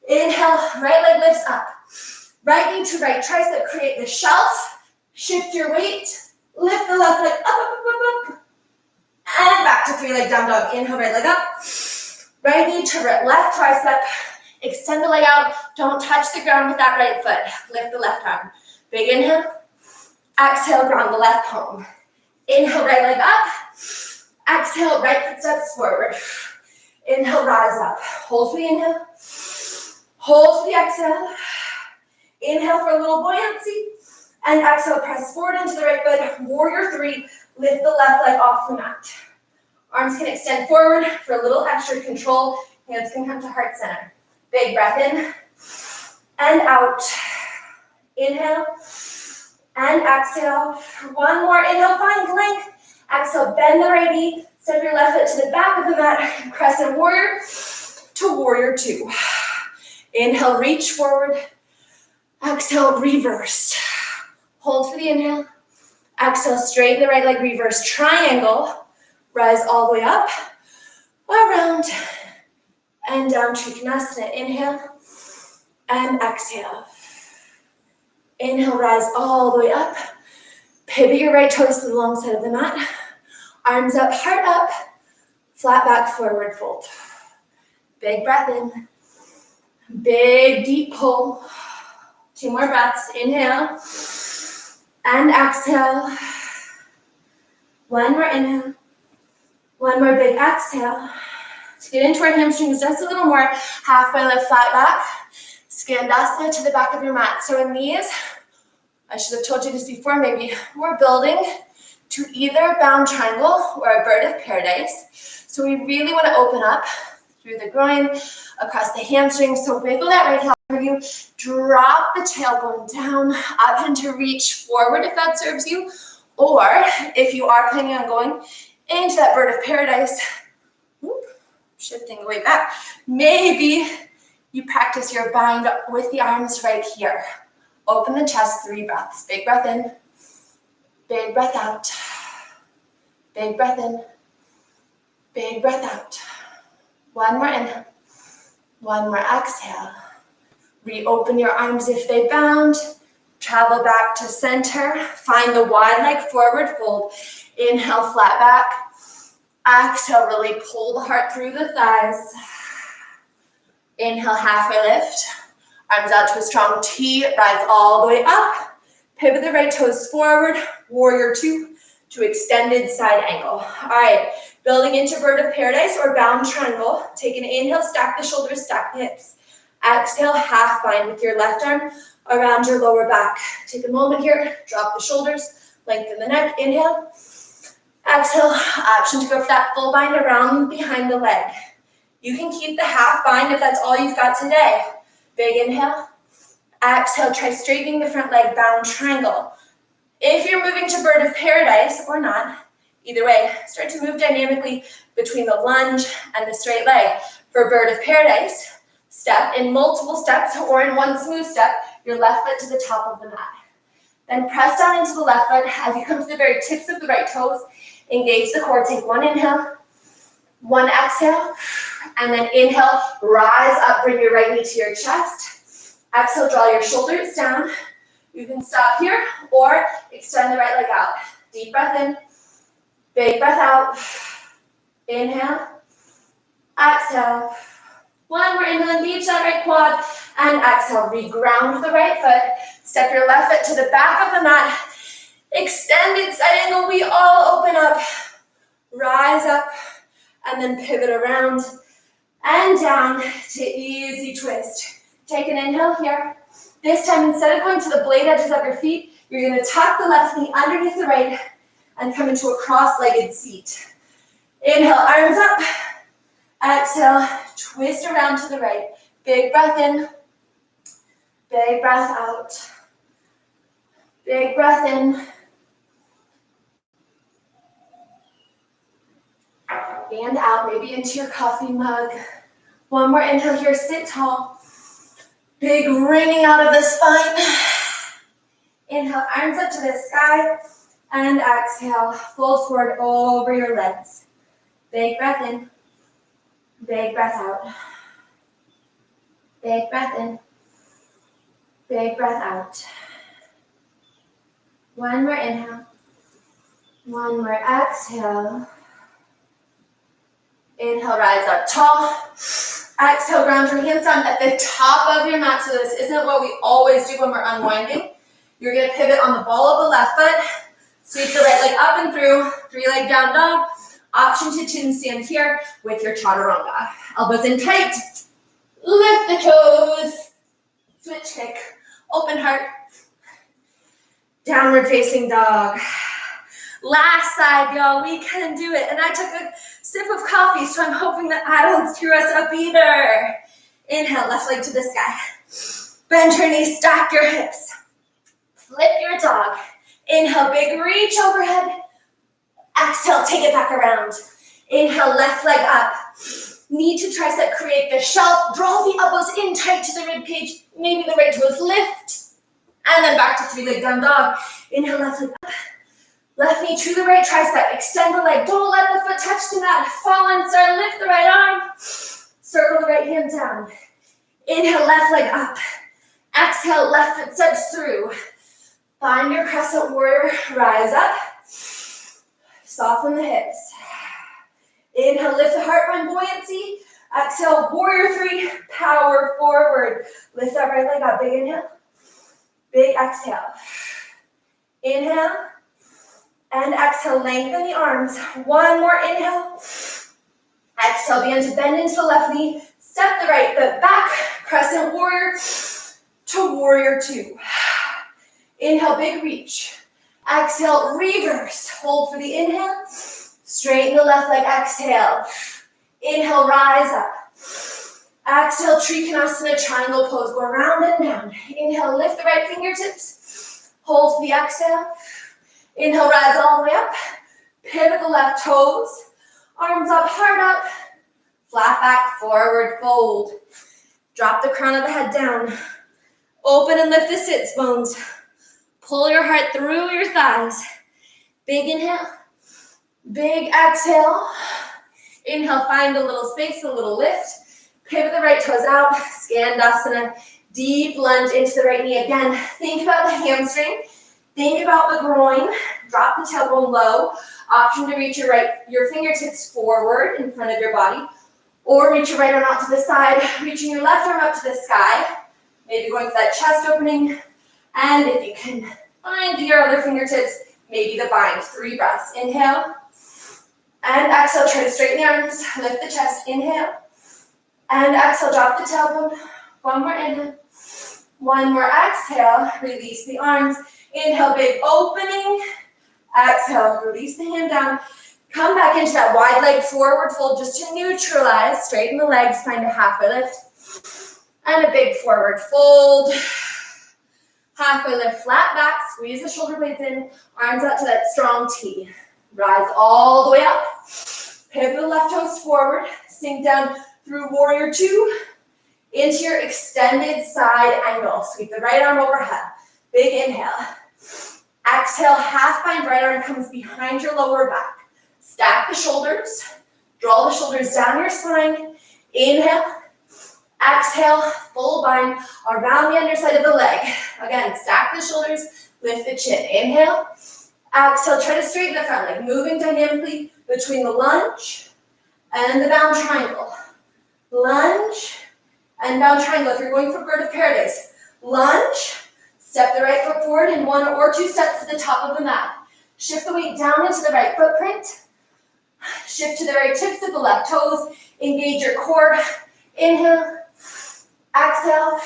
Inhale, right leg lifts up. Right knee to right tricep, create the shelf. Shift your weight. Lift the left leg up. And back to 3-leg down dog. Inhale, right leg up. Right knee to right, left tricep. Extend the leg out. Don't touch the ground with that right foot. Lift the left arm. Big inhale. Exhale, ground the left palm. Inhale, right leg up. Exhale, right foot steps forward. Inhale, rise up. Hold for the inhale. Hold for the exhale. Inhale for a little buoyancy. And exhale, press forward into the right foot. Warrior 3. Lift the left leg off the mat. Arms can extend forward for a little extra control. Hands can come to heart center. Big breath in and out. Inhale and exhale. One more inhale, find length. Exhale, bend the right knee. Step your left foot to the back of the mat. Crescent Warrior to Warrior 2. Inhale, reach forward. Exhale, reverse. Hold for the inhale. Exhale, straighten the right leg, reverse triangle. Rise all the way up, around, and down, Trikonasana. Inhale, and exhale. Inhale, rise all the way up. Pivot your right toes to the long side of the mat. Arms up, heart up, flat back, forward fold. Big breath in. Big deep pull. 2 more breaths. Inhale and exhale. One more inhale. One more big exhale. To get into our hamstrings just a little more, halfway lift, flat back. Skandasana to the back of your mat. So in these, I should have told you this before, maybe we're building to either a bound triangle or a bird of paradise. So we really want to open up through the groin, across the hamstrings. So wiggle that right heel for you. Drop the tailbone down. Option to reach forward if that serves you. Or if you are planning on going into that bird of paradise, shifting away back, maybe you practice your bind with the arms right here. Open the chest, 3 breaths. Big breath in, big breath out, big breath in, big breath out. One more inhale, one more exhale. Reopen your arms if they bound. Travel back to center. Find the wide leg forward fold. Inhale, flat back. Exhale, really pull the heart through the thighs. Inhale, halfway lift. Arms out to a strong T. Rise all the way up. Pivot the right toes forward. Warrior 2 to extended side angle. All right, Building into bird of paradise or bound triangle. Take an inhale, stack the shoulders, stack the hips. Exhale, half bind with your left arm around your lower back. Take a moment here, drop the shoulders, lengthen the neck, inhale. Exhale, option to go for that full bind around behind the leg. You can keep the half bind if that's all you've got today. Big inhale. Exhale, try straightening the front leg, bound triangle. If you're moving to bird of paradise or not, either way, start to move dynamically between the lunge and the straight leg. For bird of paradise, step in multiple steps or in one smooth step, your left foot to the top of the mat. Then press down into the left foot as you come to the very tips of the right toes. Engage the core. Take one inhale, one exhale, and then inhale, rise up, bring your right knee to your chest. Exhale, draw your shoulders down. You can stop here or extend the right leg out. Deep breath in, big breath out. Inhale, exhale. One more inhale, engage that right quad, and exhale, reground the right foot. Step your left foot to the back of the mat. Extended side angle, we all open up. Rise up, and then pivot around and down to easy twist. Take an inhale here. This time, instead of going to the blade edges of your feet, you're going to tuck the left knee underneath the right and come into a cross-legged seat. Inhale, arms up. Exhale, twist around to the right. Big breath in. Big breath out. Big breath in. And out, maybe into your coffee mug. One more inhale here, sit tall. Big wringing out of the spine. Inhale, arms up to the sky. And exhale, fold forward over your legs. Big breath in. Big breath out. Big breath in. Big breath out. One more inhale. One more exhale. Inhale, rise up tall. Exhale, ground your hands down at the top of your mat. So this isn't what we always do when we're unwinding. You're going to pivot on the ball of the left foot. Sweep the right leg up and through. 3-leg down dog. Option to chin stand here with your chaturanga. Elbows in tight. Lift the toes. Switch kick. Open heart. Downward facing dog. Last side, y'all. We can do it. And I took a sip of coffee, so I'm hoping that I don't screw us up either. Inhale, left leg to the sky. Bend your knees, stack your hips. Flip your dog. Inhale, big reach overhead. Exhale, take it back around. Inhale, left leg up. Knee to tricep, create the shelf. Draw the elbows in tight to the rib cage. Maybe the right toes lift. And then back to 3-leg down dog. Inhale, left leg up. Left knee to the right tricep. Extend the leg. Don't let the foot touch the mat. Fall and start. Lift the right arm. Circle the right hand down. Inhale, left leg up. Exhale, left foot steps through. Find your Crescent Warrior. Rise up. Soften the hips. Inhale, lift the heart, find buoyancy. Exhale, Warrior 3, power forward. Lift that right leg up. Big inhale. Big exhale. Inhale. And exhale, lengthen the arms. One more inhale. Exhale, begin to bend into the left knee. Step the right foot back. Crescent Warrior to Warrior 2. Inhale, big reach. Exhale, reverse. Hold for the inhale. Straighten the left leg, exhale. Inhale, rise up. Exhale, Trikonasana, triangle pose. Go around and down. Inhale, lift the right fingertips. Hold for the exhale. Inhale, rise all the way up. Pivot the left toes. Arms up, heart up. Flat back, forward fold. Drop the crown of the head down. Open and lift the sits bones. Pull your heart through your thighs. Big inhale. Big exhale. Inhale, find a little space, a little lift. Pivot the right toes out. Skandasana. Deep lunge into the right knee again. Think about the hamstring. Think about the groin. Drop the tailbone low. Option to reach your fingertips forward in front of your body. Or reach your right arm out to the side. Reaching your left arm up to the sky. Maybe going for that chest opening. And if you can find your other fingertips, maybe the bind. 3 breaths. Inhale. And exhale, try to straighten the arms, lift the chest, inhale. And exhale, drop the tailbone. One more inhale. One more exhale, release the arms. Inhale, big opening. Exhale, release the hand down. Come back into that wide leg forward fold just to neutralize. Straighten the legs, find a halfway lift. And a big forward fold. Halfway lift, flat back, squeeze the shoulder blades in, arms out to that strong T. Rise all the way up. Pivot the left toes forward, sink down through warrior two into your extended side angle. Sweep the right arm overhead. Big inhale. Exhale, half bind, right arm comes behind your lower back. Stack the shoulders, draw the shoulders down your spine. Inhale. Exhale, full bind around the underside of the leg. Again, stack the shoulders, lift the chin. Inhale. Exhale, try to straighten the front leg, moving dynamically between the lunge and the bound triangle. Lunge and bound triangle. If you're going for bird of paradise, lunge, step the right foot forward in 1 or 2 steps to the top of the mat. Shift the weight down into the right footprint. Shift to the right tips of the left toes. Engage your core. Inhale. Exhale.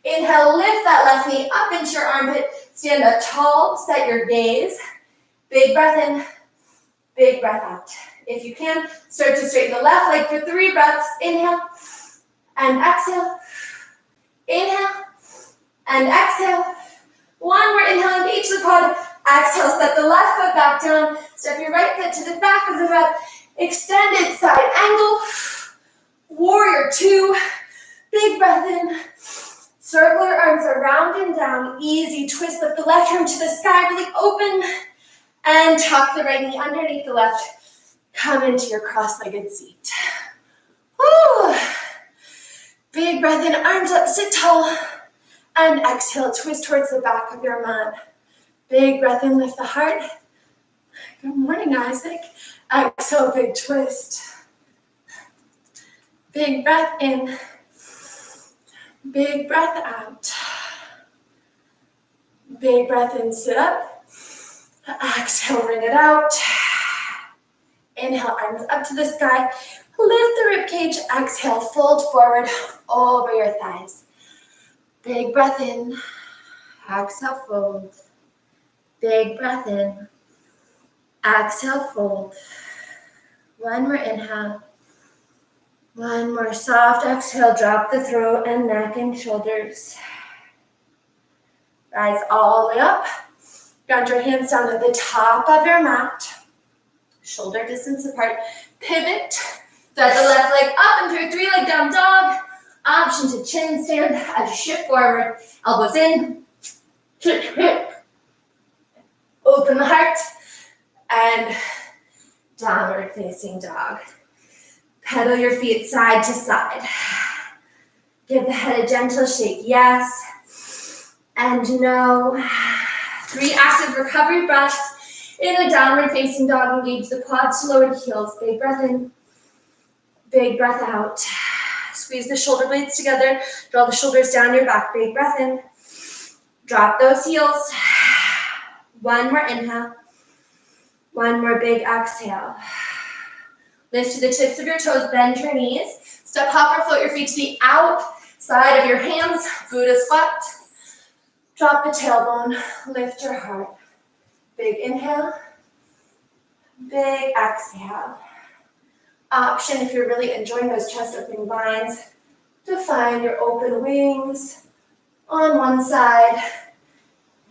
Inhale, lift that left knee up into your armpit. Stand up tall, set your gaze. Big breath in, big breath out. If you can, start to straighten the left leg for 3 breaths. Inhale and exhale. Inhale and exhale. One more inhale, engage the quad. Exhale, step the left foot back down. Step your right foot to the back of the mat. Extended side angle. Warrior two. Big breath in. Circle your arms around and down. Easy twist. Lift the left arm to the sky. Really open. And tuck the right knee underneath the left. Come into your cross-legged seat. Woo. Big breath in. Arms up. Sit tall. And exhale. Twist towards the back of your mat. Big breath in. Lift the heart. Good morning, Isaac. Exhale. Big twist. Big breath in. Big breath out. Big breath in, sit up. Exhale, ring it out. Inhale, arms up to the sky. Lift the rib cage. Exhale, fold forward over your thighs. Big breath in. Exhale, fold. Big breath in. Exhale, fold. One more inhale. One more soft exhale, drop the throat and neck and shoulders. Rise all the way up. Ground your hands down at the top of your mat. Shoulder distance apart. Pivot. Thread the left leg up into a 3-leg down dog. Option to chin stand as you shift forward. Elbows in. Open the heart. And downward facing dog. Pedal your feet side to side. Give the head a gentle shake. Yes and no. 3 active recovery breaths in a downward facing dog. Engage the quads to lower the heels. Big breath in. Big breath out. Squeeze the shoulder blades together. Draw the shoulders down your back. Big breath in. Drop those heels. One more inhale. One more big exhale. Lift to the tips of your toes, bend your knees. Step, hop, or float your feet to the outside of your hands. Buddha squat. Drop the tailbone, lift your heart. Big inhale, big exhale. Option, if you're really enjoying those chest opening binds, to find your open wings on one side.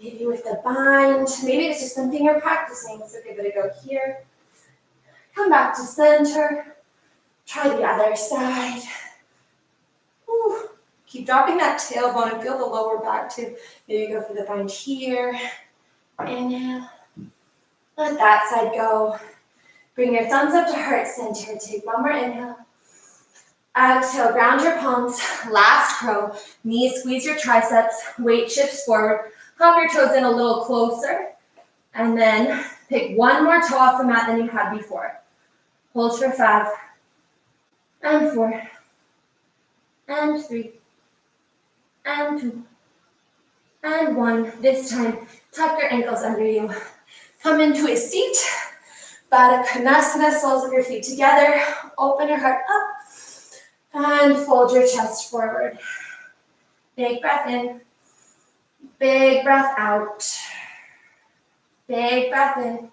Maybe with the bind, maybe it's just something you're practicing, so give it a go here. Come back to center. Try the other side. Whew. Keep dropping that tailbone and feel the lower back too. Maybe go for the bind here. Inhale. Let that side go. Bring your thumbs up to heart center. Take one more inhale. Exhale, ground your palms. Last crow. Knees squeeze your triceps. Weight shifts forward. Hop your toes in a little closer. And then pick one more toe off the mat than you had before. Hold for 5, and 4, and 3, and 2, and 1. This time, tuck your ankles under you. Come into a seat. Baddha Konasana, soles of your feet together. Open your heart up and fold your chest forward. Big breath in. Big breath out. Big breath in.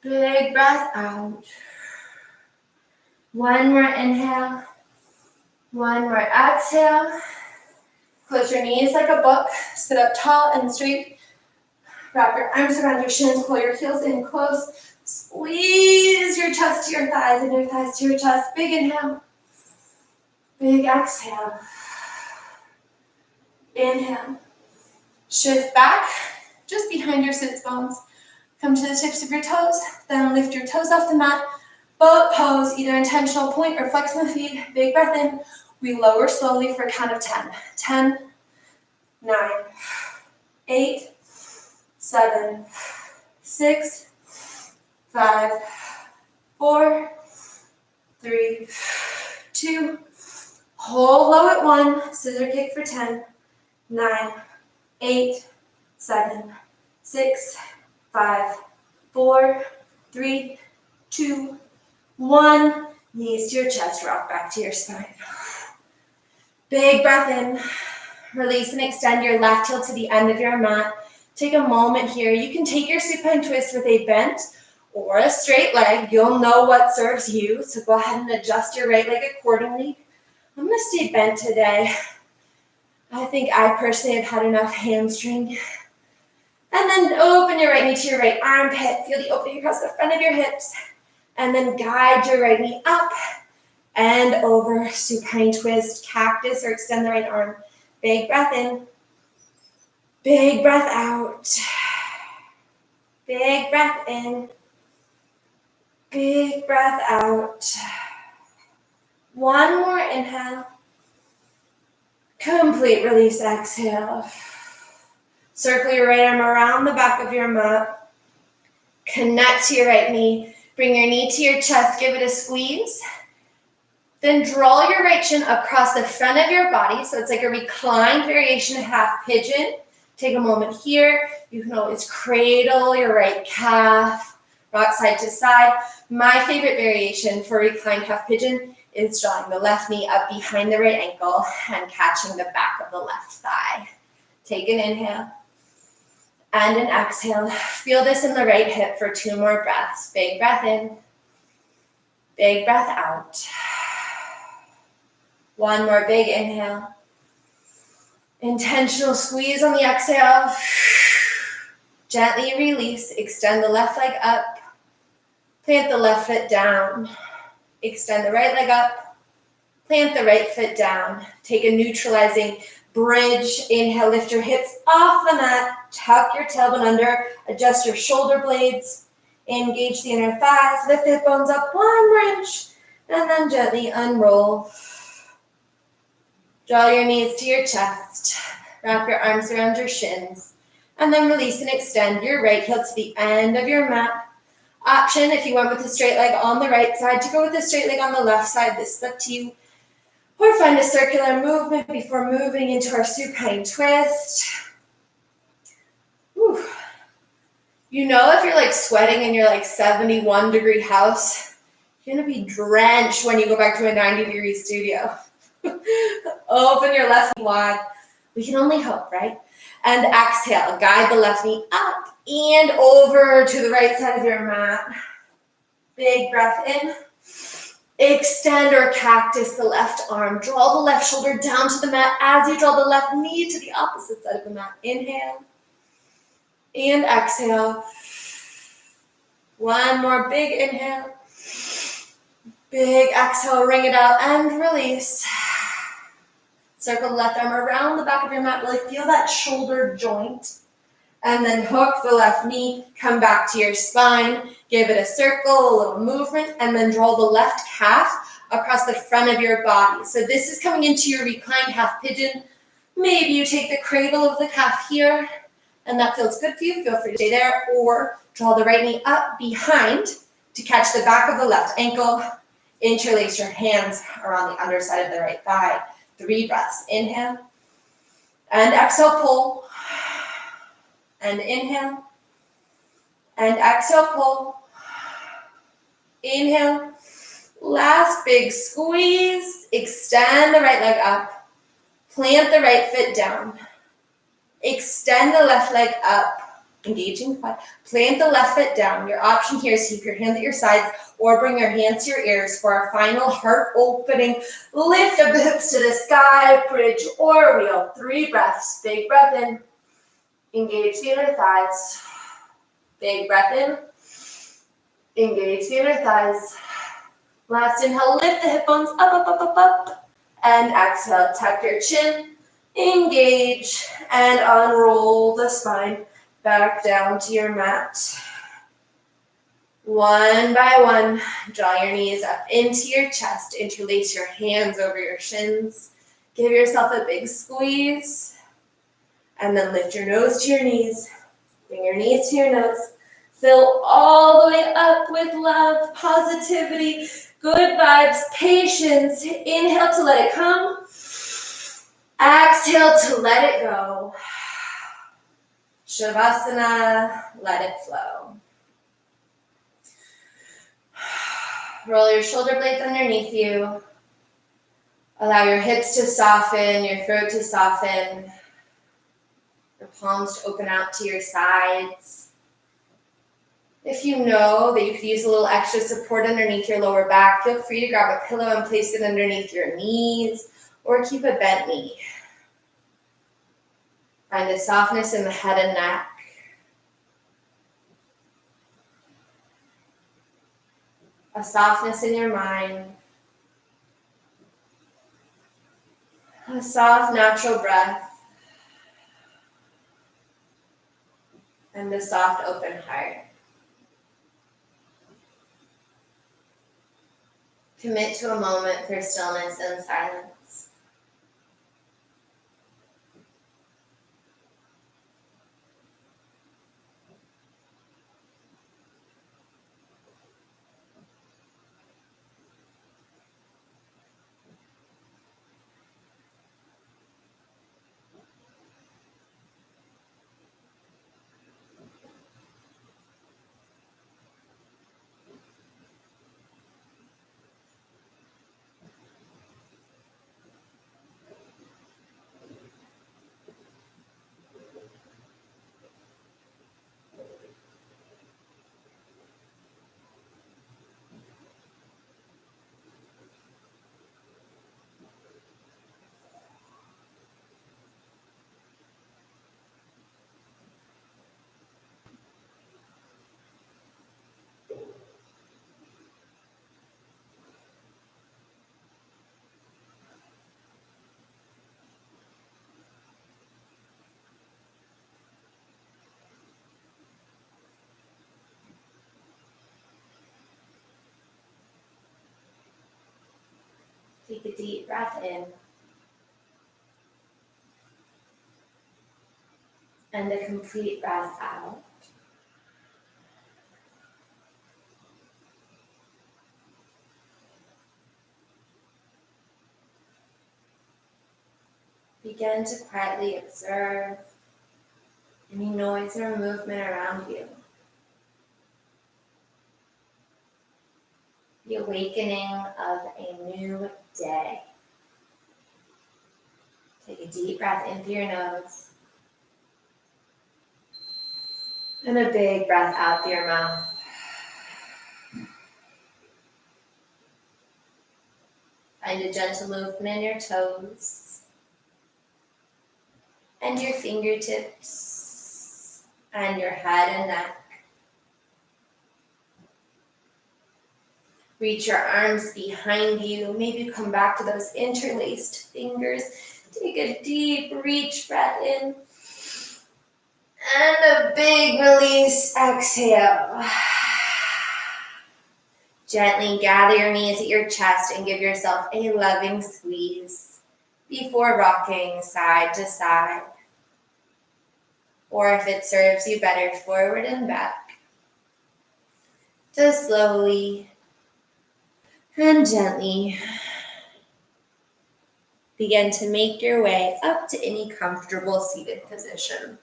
Big breath out. One more inhale. One more exhale. Close your knees like a book. Sit up tall and straight. Wrap your arms around your shins. Pull your heels in close. Squeeze your chest to your thighs and your thighs to your chest. Big inhale. Big exhale. Inhale. Shift back just behind your sits bones. Come to the tips of your toes. Then lift your toes off the mat. Boat pose, either intentional point or flex the feet. Big breath in. We lower slowly for a count of 10. 10, 9, 8, 7, 6, 5, 4, 3, 2. Hold low at 1. Scissor kick for 10, 9, 8, 7, 6, 5, 4, 3, 2, 1. Knees to your chest, rock back to your spine. Big breath in. Release and extend your left heel to the end of your mat. Take a moment here. You can take your supine twist with a bent or a straight leg. You'll know what serves you, so go ahead and adjust your right leg accordingly. I'm going to stay bent today. I think I personally have had enough hamstring. And then open your right knee to your right armpit. Feel the opening across the front of your hips. And then guide your right knee up and over. Supine twist, cactus, or extend the right arm. Big breath in. Big breath out. Big breath in. Big breath out. One more inhale. Complete release, exhale. Circle your right arm around the back of your mat. Connect to your right knee. Bring your knee to your chest. Give it a squeeze. Then draw your right shin across the front of your body. So it's like a reclined variation of half pigeon. Take a moment here. You can always cradle your right calf. Rock side to side. My favorite variation for reclined half pigeon is drawing the left knee up behind the right ankle and catching the back of the left thigh. Take an inhale and an exhale. Feel this in the right hip for 2 more breaths. Big breath in. Big breath out. One more big inhale. Intentional squeeze on the exhale. Gently release. Extend the left leg up. Plant the left foot down. Extend the right leg up. Plant the right foot down. Take a neutralizing bridge. Inhale, lift your hips off the mat. Tuck your tailbone under. Adjust your shoulder blades. Engage the inner thighs. Lift the hip bones up 1 more inch. And then gently unroll. Draw your knees to your chest. Wrap your arms around your shins. And then release and extend your right heel to the end of your mat. Option, if you went with a straight leg on the right side, to go with a straight leg on the left side. This is up to you. Or find a circular movement before moving into our supine twist. Whew. You know, if you're like sweating in your like 71-degree house, you're gonna be drenched when you go back to a 90-degree studio. Open your left knee wide. We can only hope, right? And exhale. Guide the left knee up and over to the right side of your mat. Big breath in. Extend or cactus the left arm. Draw the left shoulder down to the mat as you draw the left knee to the opposite side of the mat. Inhale and exhale. One more big inhale. Big exhale, ring it out and release. Circle the left arm around the back of your mat. Really feel that shoulder joint. And then hook the left knee, come back to your spine, give it a circle, a little movement, and then draw the left calf across the front of your body. So this is coming into your reclined half pigeon. Maybe you take the cradle of the calf here, and that feels good for you. Feel free to stay there, or draw the right knee up behind to catch the back of the left ankle. Interlace your hands around the underside of the right thigh. 3 breaths. Inhale, and exhale, pull. And inhale, and exhale, pull. Inhale. Last big squeeze. Extend the right leg up. Plant the right foot down. Extend the left leg up. Engaging quad. Plant the left foot down. Your option here is to keep your hands at your sides or bring your hands to your ears for our final heart opening lift of the hips to the sky, bridge or wheel. 3 breaths. Big breath in. Engage the inner thighs. Big breath in. Engage the inner thighs. Last inhale, lift the hip bones up. And exhale, tuck your chin. Engage and unroll the spine back down to your mat. One by one, draw your knees up into your chest. Interlace your hands over your shins. Give yourself a big squeeze. And then lift your nose to your knees. Bring your knees to your nose. Fill all the way up with love, positivity, good vibes, patience. Inhale to let it come. Exhale to let it go. Shavasana, let it flow. Roll your shoulder blades underneath you. Allow your hips to soften, your throat to soften, your palms to open out to your sides. If you know that you could use a little extra support underneath your lower back, feel free to grab a pillow and place it underneath your knees or keep a bent knee. Find a softness in the head and neck. A softness in your mind. A soft, natural breath. And a soft, open heart. Commit to a moment for stillness and silence. Take a deep breath in. And a complete breath out. Begin to quietly observe any noise or movement around you. The awakening of a new day. Take a deep breath in through your nose. And a big breath out through your mouth. Find a gentle movement in your toes and your fingertips and your head and neck. Reach your arms behind you. Maybe come back to those interlaced fingers. Take a deep reach breath in. And a big release, exhale. Gently gather your knees at your chest and give yourself a loving squeeze before rocking side to side. Or if it serves you better, forward and back. Just slowly and gently begin to make your way up to any comfortable seated position.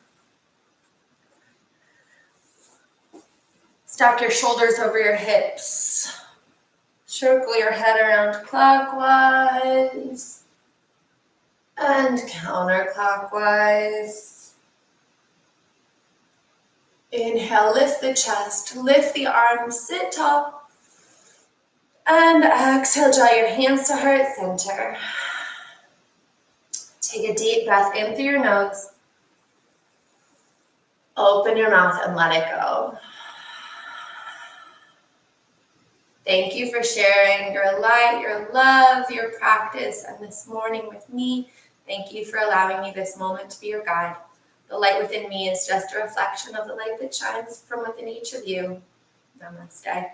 Stack your shoulders over your hips. Circle your head around clockwise and counterclockwise. Inhale, lift the chest, lift the arms, sit tall. And exhale, draw your hands to heart center. Take a deep breath in through your nose. Open your mouth and let it go. Thank you for sharing your light, your love, your practice, and this morning with me. Thank you for allowing me this moment to be your guide. The light within me is just a reflection of the light that shines from within each of you. Namaste.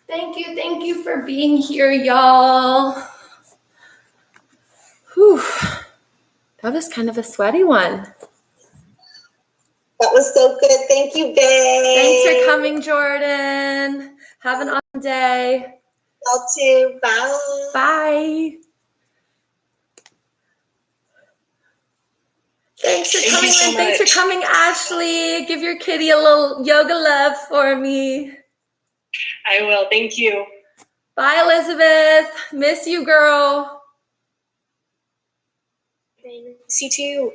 Thank you for being here, y'all. Whew. That was kind of a sweaty one. That was so good. Thank you, babe. Thanks for coming, Jordan. Have an awesome day. Y'all too. Bye. Bye. Thanks for coming in. Thanks for coming, Ashley. Give your kitty a little yoga love for me. I will. Thank you. Bye, Elizabeth. Miss you, girl. See you too.